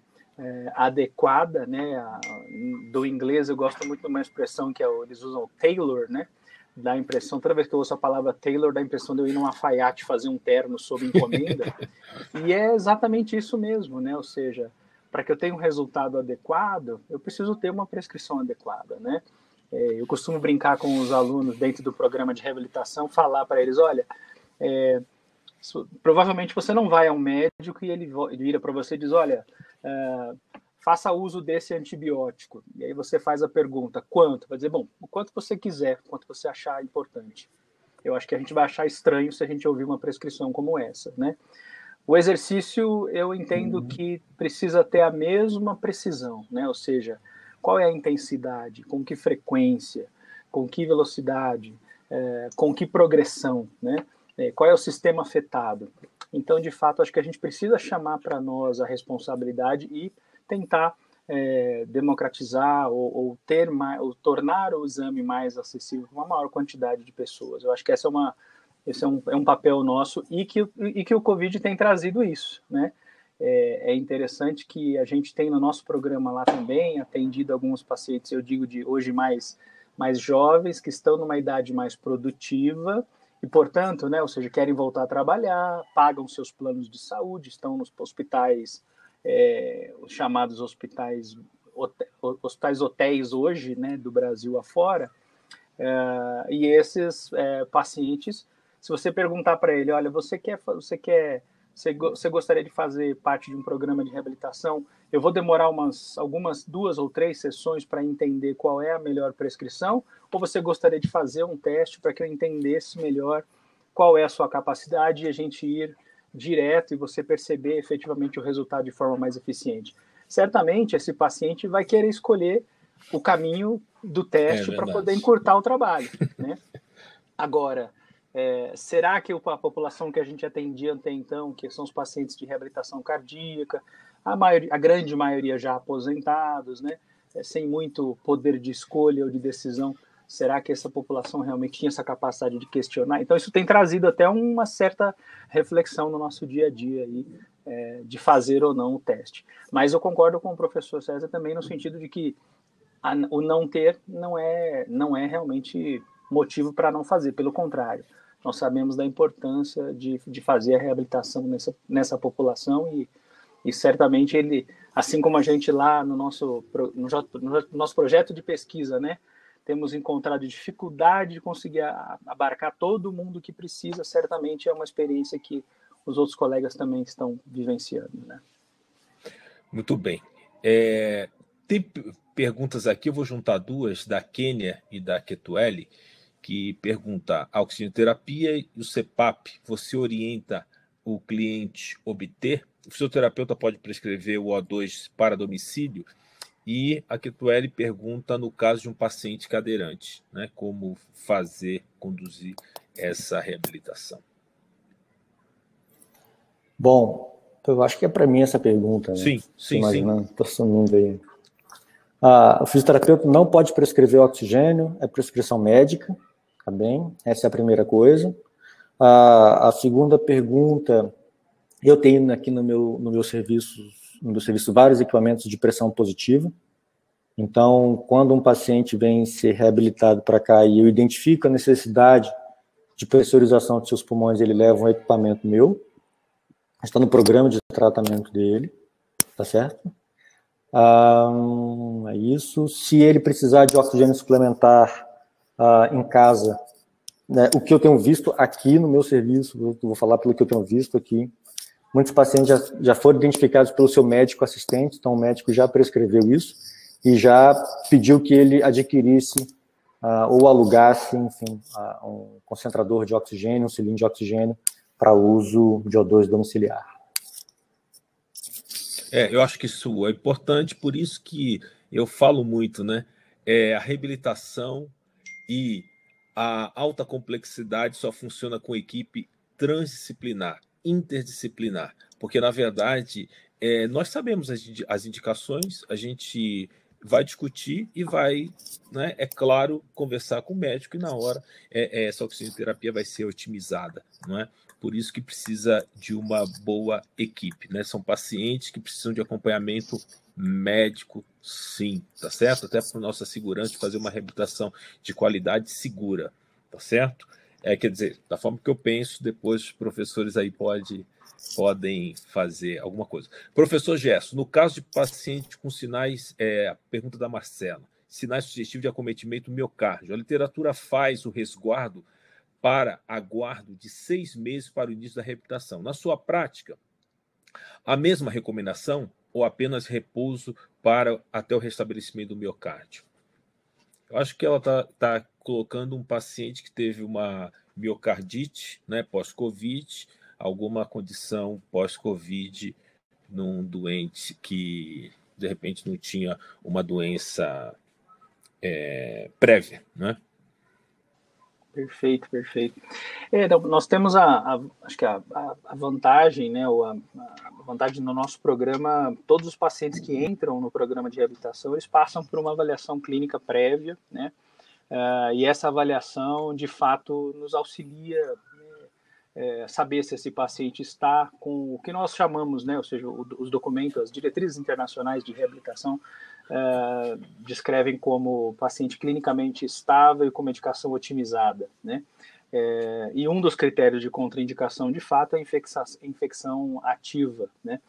adequada, né? Do inglês eu gosto muito de uma expressão que eles usam tailor, né? Dá a impressão, toda vez que eu ouço a palavra tailor, dá a impressão de eu ir num alfaiate fazer um terno sob encomenda. E é exatamente isso mesmo, né? Ou seja, para que eu tenha um resultado adequado, eu preciso ter uma prescrição adequada, né? Eu costumo brincar com os alunos dentro do programa de reabilitação, falar para eles, olha, provavelmente você não vai a um médico e ele vira para você e diz, olha, faça uso desse antibiótico. E aí você faz a pergunta, quanto? Vai dizer, bom, o quanto você quiser, o quanto você achar importante. Eu acho que a gente vai achar estranho se a gente ouvir uma prescrição como essa, né? O exercício, eu entendo que precisa ter a mesma precisão, né? Ou seja, qual é a intensidade, com que frequência, com que velocidade, com que progressão, né? Qual é o sistema afetado. Então, de fato, acho que a gente precisa chamar para nós a responsabilidade e tentar democratizar ou tornar o exame mais acessível para uma maior quantidade de pessoas. Eu acho que essa Esse é um papel nosso e que o Covid tem trazido isso, né? É interessante que a gente tem no nosso programa lá também atendido alguns pacientes, eu digo de hoje mais jovens, que estão numa idade mais produtiva e, portanto, né, ou seja, querem voltar a trabalhar, pagam seus planos de saúde, estão nos hospitais, os chamados hospitais hotéis hoje, né, do Brasil afora, e esses pacientes, se você perguntar para ele, olha, você gostaria de fazer parte de um programa de reabilitação? Eu vou demorar algumas 2 ou 3 sessões para entender qual é a melhor prescrição, ou você gostaria de fazer um teste para que eu entendesse melhor qual é a sua capacidade e a gente ir direto e você perceber efetivamente o resultado de forma mais eficiente? Certamente esse paciente vai querer escolher o caminho do teste para poder encurtar o trabalho, né? Agora, será que a população que a gente atendia até então, que são os pacientes de reabilitação cardíaca, a grande maioria já aposentados, né, sem muito poder de escolha ou de decisão, será que essa população realmente tinha essa capacidade de questionar? Então, isso tem trazido até uma certa reflexão no nosso dia a dia aí, de fazer ou não o teste. Mas eu concordo com o professor César também no sentido de que o não ter não é realmente motivo para não fazer, pelo contrário. Nós sabemos da importância de fazer a reabilitação nessa população e certamente ele, assim como a gente lá no nosso projeto de pesquisa, né, temos encontrado dificuldade de conseguir abarcar todo mundo que precisa, certamente é uma experiência que os outros colegas também estão vivenciando, né? Muito bem. Tem perguntas aqui, eu vou juntar 2, da Kênia e da Ketueli, que pergunta: a oxigenoterapia e o CPAP, você orienta o cliente obter? O fisioterapeuta pode prescrever o O2 para domicílio? E a Ketueli pergunta, no caso de um paciente cadeirante, né, como conduzir essa reabilitação? Bom, eu acho que é para mim essa pergunta, né? Sim. Estou sumindo aí. O fisioterapeuta não pode prescrever oxigênio, é prescrição médica, tá bem? Essa é a primeira coisa. A segunda pergunta, eu tenho aqui no meu serviço vários equipamentos de pressão positiva. Então, quando um paciente vem ser reabilitado para cá e eu identifico a necessidade de pressurização de seus pulmões, ele leva um equipamento meu, está no programa de tratamento dele, tá certo? É isso. Se ele precisar de oxigênio suplementar em casa, né, o que eu tenho visto aqui no meu serviço, eu vou falar pelo que eu tenho visto aqui, muitos pacientes já foram identificados pelo seu médico assistente, então o médico já prescreveu isso e já pediu que ele adquirisse ou alugasse, enfim, um concentrador de oxigênio, um cilindro de oxigênio para uso de O2 domiciliar. Eu acho que isso é importante, por isso que eu falo muito, né? A reabilitação e a alta complexidade só funciona com equipe transdisciplinar, interdisciplinar, porque, na verdade, nós sabemos as indicações, a gente vai discutir e vai, né, é claro, conversar com o médico e na hora essa oxigenoterapia vai ser otimizada, não é? Por isso que precisa de uma boa equipe, né? São pacientes que precisam de acompanhamento médico, sim, tá certo? Até para nossa segurança, fazer uma reabilitação de qualidade segura, tá certo? Quer dizer, da forma que eu penso, depois os professores aí podem fazer alguma coisa. Professor Gerson, no caso de paciente com sinais, a pergunta da Marcela, sinais sugestivos de acometimento do miocárdio, a literatura faz o resguardo para aguardo de 6 meses para o início da reabilitação. Na sua prática, a mesma recomendação ou apenas repouso até o restabelecimento do miocárdio? Eu acho que ela está colocando um paciente que teve uma miocardite, né, pós-Covid, alguma condição pós-Covid num doente que, de repente, não tinha uma doença prévia, né? Perfeito. Então, nós temos acho que a vantagem, né, a vantagem no nosso programa, todos os pacientes que entram no programa de reabilitação, eles passam por uma avaliação clínica prévia, né, e essa avaliação, de fato, nos auxilia saber se esse paciente está com o que nós chamamos, né, ou seja, os documentos, as diretrizes internacionais de reabilitação descrevem como paciente clinicamente estável e com medicação otimizada, né? E um dos critérios de contraindicação, de fato, é a infecção ativa, né?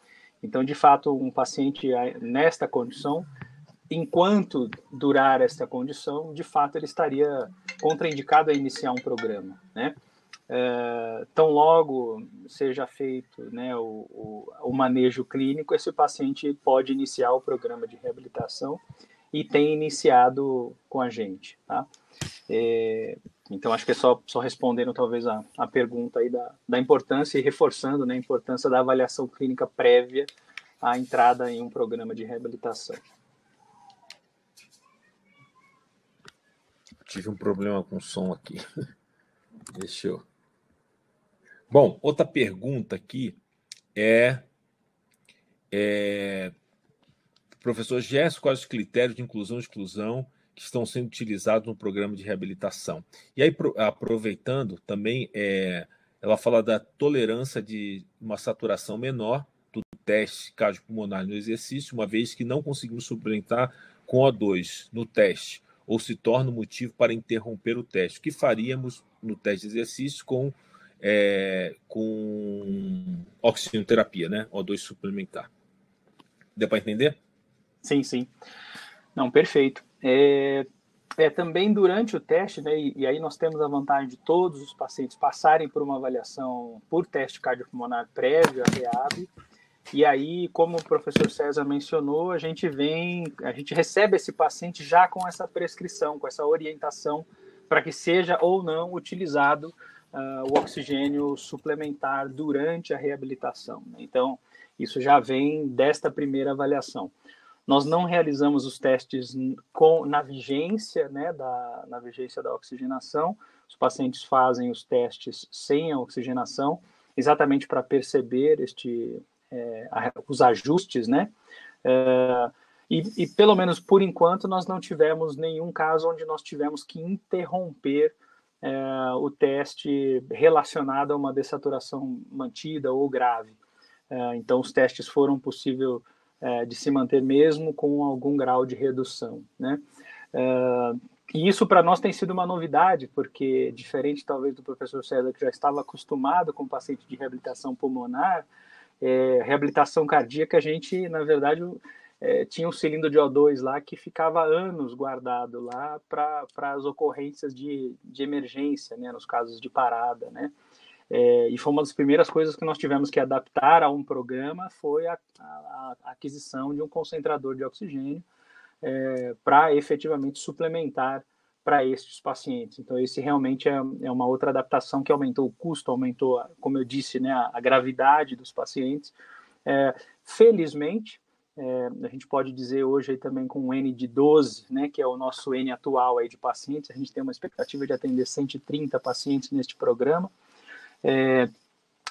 Então, de fato, um paciente nesta condição, enquanto durar esta condição, de fato, ele estaria contraindicado a iniciar um programa, né? Tão logo seja feito, né, o manejo clínico, esse paciente pode iniciar o programa de reabilitação e tem iniciado com a gente, tá? Então, acho que é só respondendo talvez a pergunta aí da importância e reforçando, né, a importância da avaliação clínica prévia à entrada em um programa de reabilitação. Tive um problema com o som aqui. Deixa eu... Bom, outra pergunta aqui professor Gerson, quais os critérios de inclusão e exclusão que estão sendo utilizados no programa de reabilitação? E aí, aproveitando também, ela fala da tolerância de uma saturação menor do teste cardiopulmonar no exercício, uma vez que não conseguimos suplementar com O2 no teste, ou se torna um motivo para interromper o teste. O que faríamos no teste de exercício com oxigenoterapia, né? O2 suplementar. Deu para entender? Sim, sim. Não, perfeito. Também durante o teste, né, e aí nós temos a vantagem de todos os pacientes passarem por uma avaliação por teste cardiopulmonar prévio à REAB, e aí, como o professor César mencionou, a gente recebe esse paciente já com essa prescrição, com essa orientação para que seja ou não utilizado o oxigênio suplementar durante a reabilitação. Então, isso já vem desta primeira avaliação. Nós não realizamos os testes na vigência, né, na vigência da oxigenação. Os pacientes fazem os testes sem a oxigenação, exatamente para perceber os ajustes, né? E pelo menos por enquanto nós não tivemos nenhum caso onde nós tivemos que interromper o teste relacionado a uma dessaturação mantida ou grave. Então os testes foram possíveis de se manter mesmo com algum grau de redução, né? E isso para nós tem sido uma novidade, porque diferente talvez do professor César, que já estava acostumado com paciente de reabilitação pulmonar, reabilitação cardíaca, a gente, na verdade, tinha um cilindro de O2 lá que ficava anos guardado lá para as ocorrências de emergência, né, nos casos de parada, né? E foi uma das primeiras coisas que nós tivemos que adaptar a um programa, foi a aquisição de um concentrador de oxigênio para efetivamente suplementar para esses pacientes. Então, esse realmente é uma outra adaptação que aumentou o custo, aumentou, como eu disse, né, a gravidade dos pacientes. Felizmente, a gente pode dizer hoje aí também com um N de 12, né, que é o nosso N atual aí de pacientes, a gente tem uma expectativa de atender 130 pacientes neste programa.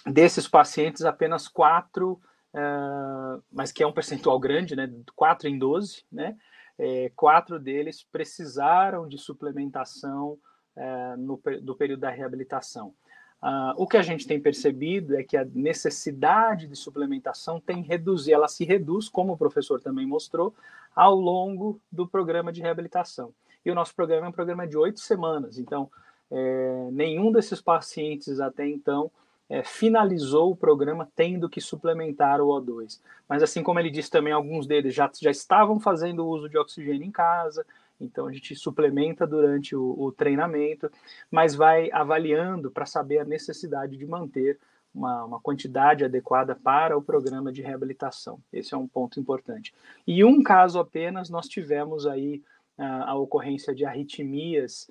Desses pacientes, apenas 4, mas que é um percentual grande, né, 4 em 12, né, 4 deles precisaram de suplementação do período da reabilitação. O que a gente tem percebido é que a necessidade de suplementação ela se reduz, como o professor também mostrou, ao longo do programa de reabilitação. E o nosso programa é um programa de 8 semanas, então nenhum desses pacientes até então finalizou o programa tendo que suplementar o O2. Mas assim como ele disse também, alguns deles já estavam fazendo uso de oxigênio em casa, então a gente suplementa durante o treinamento, mas vai avaliando para saber a necessidade de manter uma quantidade adequada para o programa de reabilitação. Esse é um ponto importante. E um caso apenas nós tivemos aí a ocorrência de arritmias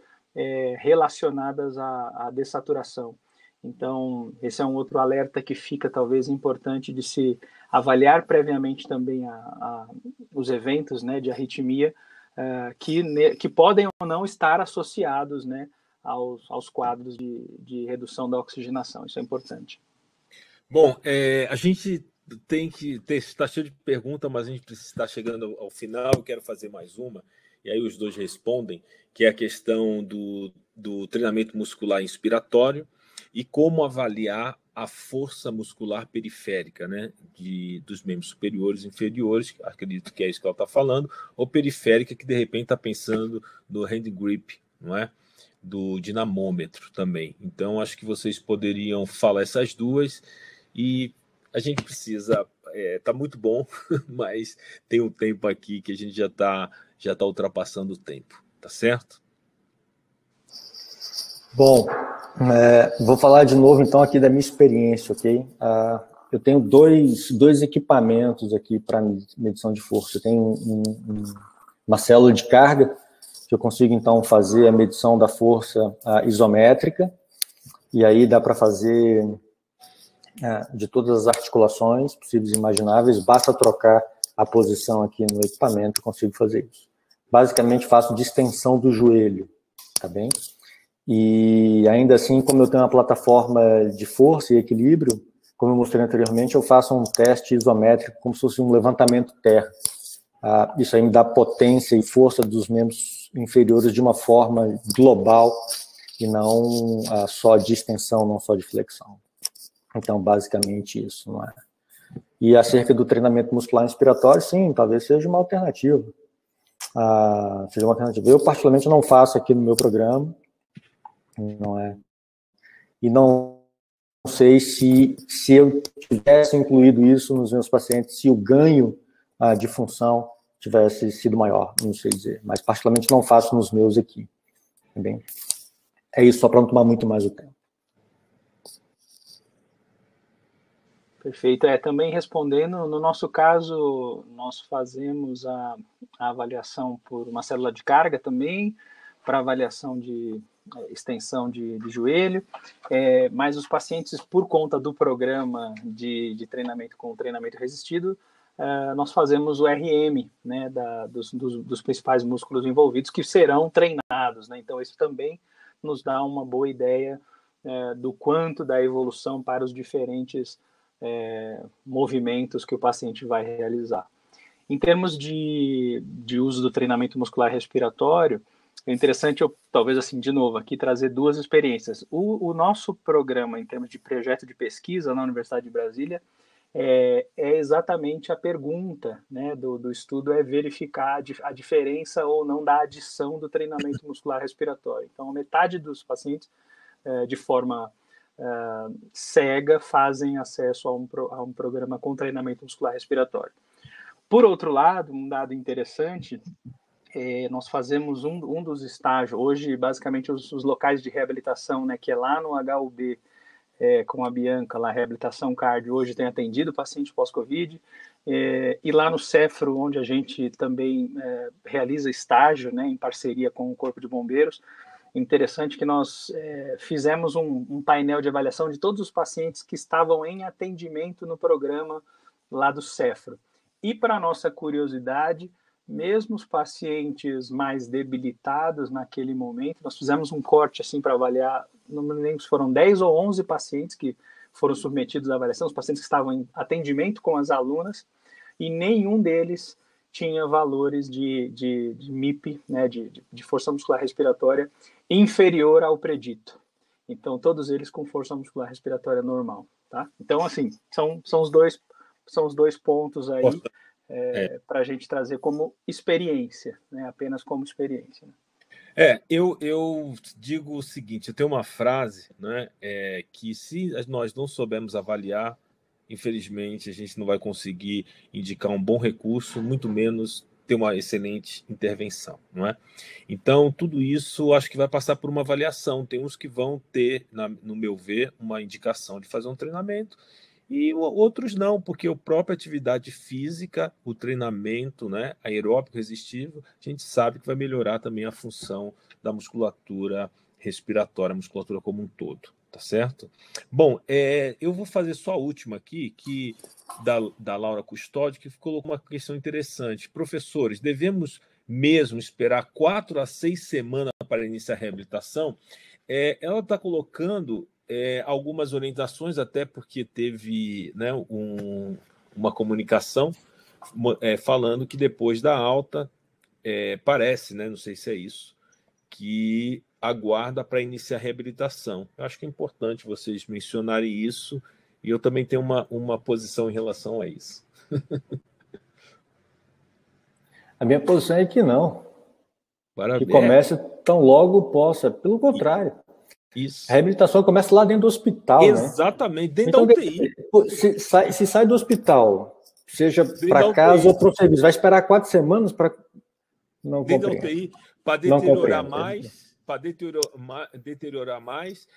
relacionadas à dessaturação. Então, esse é um outro alerta que fica talvez importante de se avaliar previamente também os eventos, né, de arritmia que podem ou não estar associados, né, aos quadros de redução da oxigenação. Isso é importante. Bom, a gente está cheio de perguntas, mas a gente está chegando ao final. Eu quero fazer mais uma, e aí os dois respondem, que é a questão do treinamento muscular inspiratório e como avaliar a força muscular periférica, né, dos membros superiores e inferiores, acredito que é isso que ela está falando, ou periférica, que de repente está pensando no hand grip, não é? Do dinamômetro também. Então, acho que vocês poderiam falar essas duas, e a gente precisa... Tá muito bom, mas tem um tempo aqui que a gente já tá ultrapassando o tempo, tá certo? Bom, vou falar de novo, então, aqui da minha experiência, ok? Eu tenho dois equipamentos aqui para medição de força. Eu tenho uma célula de carga, que eu consigo, então, fazer a medição da força isométrica, e aí dá para fazer de todas as articulações possíveis e imagináveis, basta trocar a posição aqui no equipamento, eu consigo fazer isso. Basicamente, faço distensão do joelho, tá bem? E ainda assim, como eu tenho uma plataforma de força e equilíbrio, como eu mostrei anteriormente, eu faço um teste isométrico, como se fosse um levantamento terra. Isso aí me dá potência e força dos membros inferiores de uma forma global e não só de extensão, não só de flexão. Então, basicamente isso, não é? E acerca do treinamento muscular inspiratório, sim, talvez seja uma alternativa. Eu, particularmente, não faço aqui no meu programa, não é? E não sei se eu tivesse incluído isso nos meus pacientes, se o ganho de função tivesse sido maior, não sei dizer. Mas, particularmente, não faço nos meus aqui. Tá bem? É isso, só para não tomar muito mais o tempo. Perfeito. Também respondendo, no nosso caso, nós fazemos a avaliação por uma célula de carga também, para avaliação de extensão de joelho, mas os pacientes, por conta do programa de treinamento com treinamento resistido, nós fazemos o RM, né, dos principais músculos envolvidos, que serão treinados, né? Então, isso também nos dá uma boa ideia do quanto da evolução para os diferentes movimentos que o paciente vai realizar. Em termos de uso do treinamento muscular respiratório, é interessante eu, talvez assim, de novo, aqui trazer duas experiências. O nosso programa, em termos de projeto de pesquisa na Universidade de Brasília, é exatamente a pergunta, né, do estudo, é verificar a diferença ou não da adição do treinamento muscular respiratório. Então, metade dos pacientes, de forma cega, fazem acesso a um programa com treinamento muscular respiratório. Por outro lado, um dado interessante, nós fazemos um dos estágios, hoje, basicamente, os locais de reabilitação, né, que é lá no HUB, com a Bianca, lá, reabilitação cardio, hoje tem atendido paciente pós-Covid, e lá no Cefro, onde a gente também realiza estágio, né, em parceria com o Corpo de Bombeiros. Interessante que nós fizemos um painel de avaliação de todos os pacientes que estavam em atendimento no programa lá do Cefro. E, para nossa curiosidade, mesmo os pacientes mais debilitados naquele momento, nós fizemos um corte assim para avaliar, não me lembro se foram 10 ou 11 pacientes que foram submetidos à avaliação, os pacientes que estavam em atendimento com as alunas, e nenhum deles tinha valores de MIP, né, de força muscular respiratória, inferior ao predito. Então, todos eles com força muscular respiratória normal, tá? Então, assim, são os dois pontos aí para a gente trazer como experiência, né? Apenas como experiência. Né? Eu digo o seguinte, eu tenho uma frase, né, que se nós não soubermos avaliar, infelizmente, a gente não vai conseguir indicar um bom recurso, muito menos ter uma excelente intervenção, não é? Então, tudo isso acho que vai passar por uma avaliação. Tem uns que vão ter, no meu ver, uma indicação de fazer um treinamento, e outros não, porque a própria atividade física, o treinamento, né, aeróbico resistivo, a gente sabe que vai melhorar também a função da musculatura respiratória, a musculatura como um todo. Tá certo? Bom, eu vou fazer só a última aqui, da Laura Custódio, que colocou uma questão interessante. Professores, devemos mesmo esperar 4 a 6 semanas para iniciar a reabilitação? Ela está colocando algumas orientações, até porque teve, né, uma comunicação falando que depois da alta, parece, né, não sei se é isso, que aguarda para iniciar a reabilitação. Eu acho que é importante vocês mencionarem isso, e eu também tenho uma posição em relação a isso. A minha posição é que não. Parabéns. Que comece tão logo possa. Pelo contrário. Isso. A reabilitação começa lá dentro do hospital, exatamente, né? Dentro então, da UTI. Se sai do hospital, seja para casa ou para o serviço, vai esperar 4 semanas para... Não dentro compreendo. Da UTI, para deteriorar mais,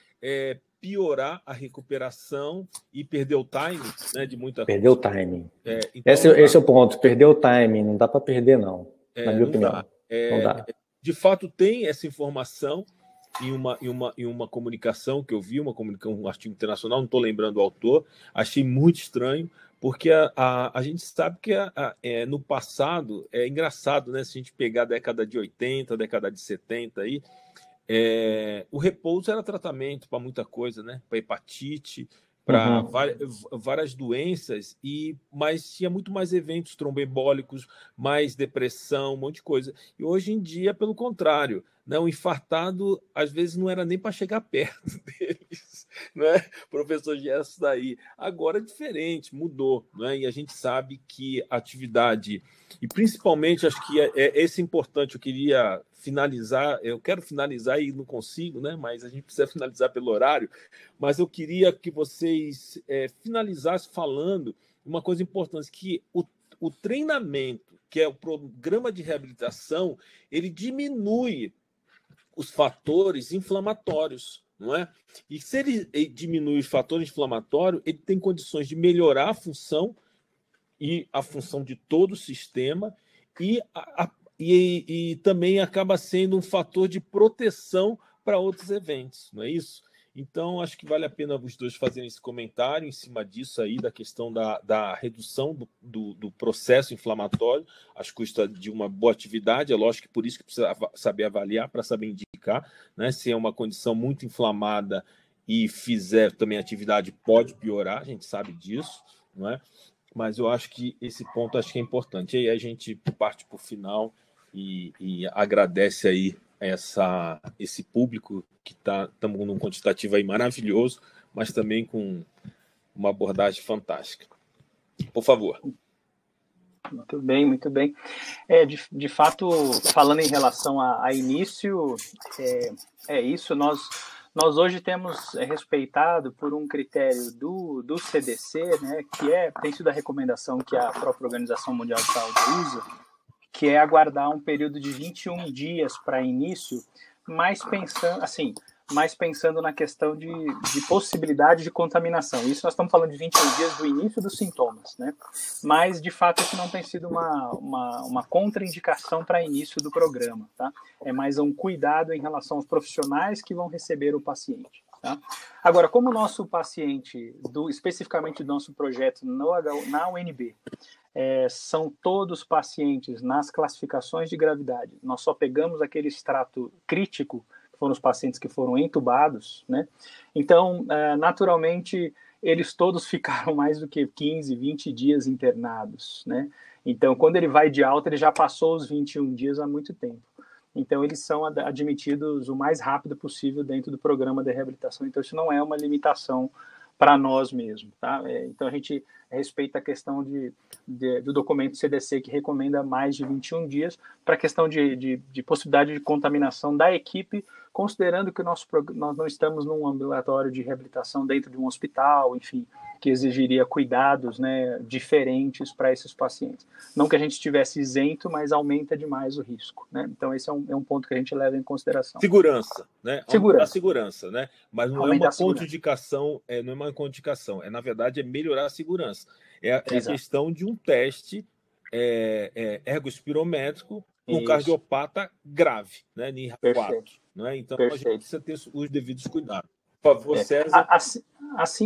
piorar a recuperação e perder o time, né, de muita coisa. Perder o timing. Então, esse é o ponto, perder o timing. Não dá para perder, não, na minha opinião. Não dá. De fato, tem essa informação em uma comunicação que eu vi, um artigo internacional, não estou lembrando o autor, achei muito estranho, porque a gente sabe que no passado, é engraçado, né? Se a gente pegar a década de 80, a década de 70, aí, o repouso era tratamento para muita coisa, né? Para hepatite, para várias doenças, mas tinha muito mais eventos tromboembólicos, mais depressão, um monte de coisa. E hoje em dia, pelo contrário, né, o infartado, às vezes, não era nem para chegar perto deles, né? Professor Gerson daí. Agora é diferente, mudou, né? E a gente sabe que a atividade, e principalmente, acho que esse é importante, eu queria finalizar, eu quero finalizar e não consigo, né? Mas a gente precisa finalizar pelo horário, mas eu queria que vocês finalizassem falando uma coisa importante, que o treinamento, que é o programa de reabilitação, ele diminui os fatores inflamatórios, não é? E se ele diminui os fatores inflamatórios, ele tem condições de melhorar a função de todo o sistema e também acaba sendo um fator de proteção para outros eventos, não é isso? Então, acho que vale a pena os dois fazerem esse comentário em cima disso aí, da questão da redução do processo inflamatório às custas de uma boa atividade. É lógico que por isso que precisa saber avaliar, para saber indicar, né? Se é uma condição muito inflamada e fizer também atividade, pode piorar, a gente sabe disso, não é? Mas eu acho que esse ponto acho que é importante. E aí a gente parte para o final e agradece aí esse público que estamos num quantitativo aí maravilhoso, mas também com uma abordagem fantástica. Por favor. Muito bem, muito bem. De fato, falando em relação a início, isso, nós hoje temos respeitado por um critério do CDC, né, que tem sido a recomendação que a própria Organização Mundial de Saúde usa, que é aguardar um período de 21 dias para início, mais pensando na questão de possibilidade de contaminação. Isso nós estamos falando de 21 dias do início dos sintomas, né? Mas, de fato, isso não tem sido uma contraindicação para início do programa, tá? É mais um cuidado em relação aos profissionais que vão receber o paciente, tá? Agora, como o nosso paciente, especificamente do nosso projeto na UNB, são todos pacientes nas classificações de gravidade, nós só pegamos aquele extrato crítico, que foram os pacientes que foram entubados, né? Então, naturalmente, eles todos ficaram mais do que 15, 20 dias internados, né? Então, quando ele vai de alta, ele já passou os 21 dias há muito tempo. Então, eles são admitidos o mais rápido possível dentro do programa de reabilitação. Então, isso não é uma limitação para nós mesmos, tá? Então, a gente respeita a questão do documento CDC, que recomenda mais de 21 dias, para a questão de possibilidade de contaminação da equipe, considerando que nós não estamos num ambulatório de reabilitação dentro de um hospital, enfim, que exigiria cuidados, né, diferentes para esses pacientes. Não que a gente estivesse isento, mas aumenta demais o risco, né? Então, esse é um ponto que a gente leva em consideração. Segurança, né? Segurança, né? Mas não é uma contraindicação, não é uma contraindicação, na verdade, é melhorar a segurança. É a questão de um teste ergospirométrico com cardiopata grave, né? NIR4, né? Então, a gente precisa ter os devidos cuidados. Por favor, César.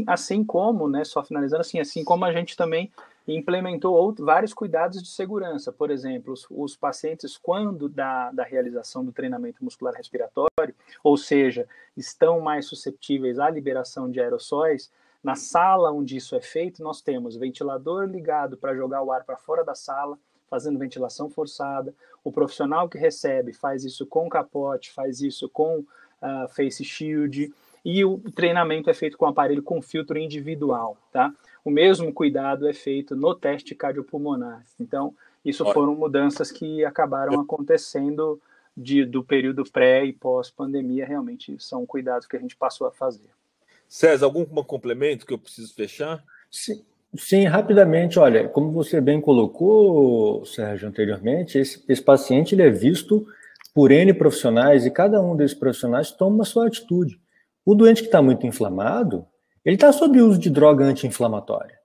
Assim como, né, só finalizando, assim como a gente também implementou vários cuidados de segurança. Por exemplo, os pacientes, quando da realização do treinamento muscular respiratório, ou seja, estão mais suscetíveis à liberação de aerossóis, na sala onde isso é feito, nós temos ventilador ligado para jogar o ar para fora da sala, fazendo ventilação forçada. O profissional que recebe faz isso com capote, faz isso com face shield, e o treinamento é feito com aparelho com filtro individual, tá? O mesmo cuidado é feito no teste cardiopulmonar. Então, isso foram mudanças que acabaram acontecendo do período pré e pós-pandemia. Realmente são cuidados que a gente passou a fazer. César, algum complemento que eu preciso fechar? Sim, rapidamente. Olha, como você bem colocou, Sérgio, anteriormente, esse paciente ele é visto por N profissionais e cada um desses profissionais toma a sua atitude. O doente que está muito inflamado, ele está sob uso de droga anti-inflamatória.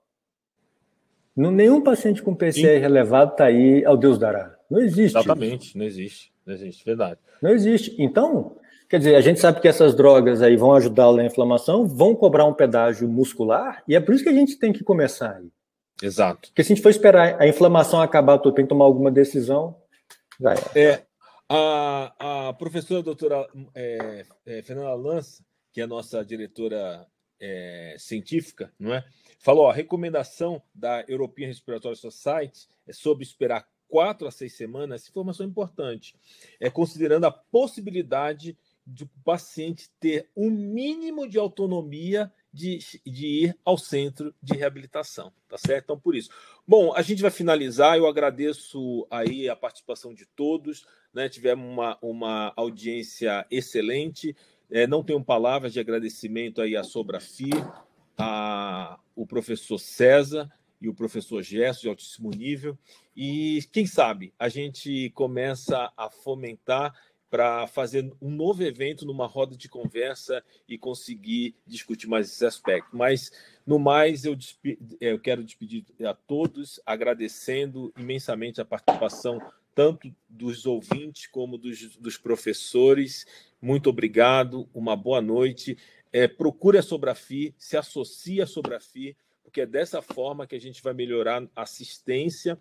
Nenhum paciente com PCR elevado está aí ao Deus dará. Não existe. Exatamente, isso. Não existe, verdade. Não existe. Então, quer dizer, a gente sabe que essas drogas aí vão ajudá-lo na inflamação, vão cobrar um pedágio muscular, e é por isso que a gente tem que começar aí. Exato. Porque se a gente for esperar a inflamação acabar, tem que tomar alguma decisão, já é. A professora doutora Fernanda Lança, que é a nossa diretora científica, não é? Falou, a recomendação da European Respiratory Society é sobre esperar 4 a 6 semanas. Essa informação é importante, considerando a possibilidade do paciente ter um mínimo de autonomia de ir ao centro de reabilitação, tá certo? Então, por isso. Bom, a gente vai finalizar. Eu agradeço aí a participação de todos, né? Tivemos uma audiência excelente. Não tenho palavras de agradecimento aí à Sobrafi, o professor César e o professor Gerson, de altíssimo nível. E, quem sabe, a gente começa a fomentar para fazer um novo evento numa roda de conversa e conseguir discutir mais esse aspecto. Mas, no mais, eu quero despedir a todos, agradecendo imensamente a participação tanto dos ouvintes como dos professores. Muito obrigado, uma boa noite. Procure a Sobrafi, se associe à Sobrafi, porque é dessa forma que a gente vai melhorar a assistência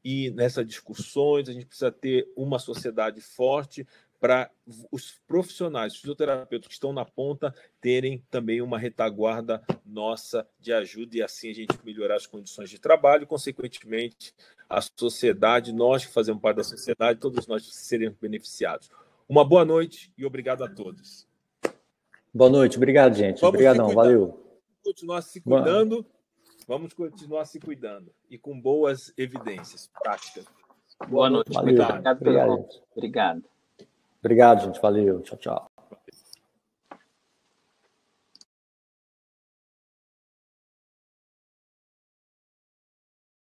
e nessas discussões a gente precisa ter uma sociedade forte para os profissionais, os fisioterapeutas que estão na ponta, terem também uma retaguarda nossa de ajuda e assim a gente melhorar as condições de trabalho e, consequentemente, a sociedade, nós que fazemos parte da sociedade, todos nós seremos beneficiados. Uma boa noite e obrigado a todos. Boa noite, obrigado, gente. Obrigadão, valeu. Vamos continuar se cuidando e com boas evidências práticas. Boa noite. Valeu. Obrigado. Obrigado. Obrigado, gente. Valeu. Tchau, tchau.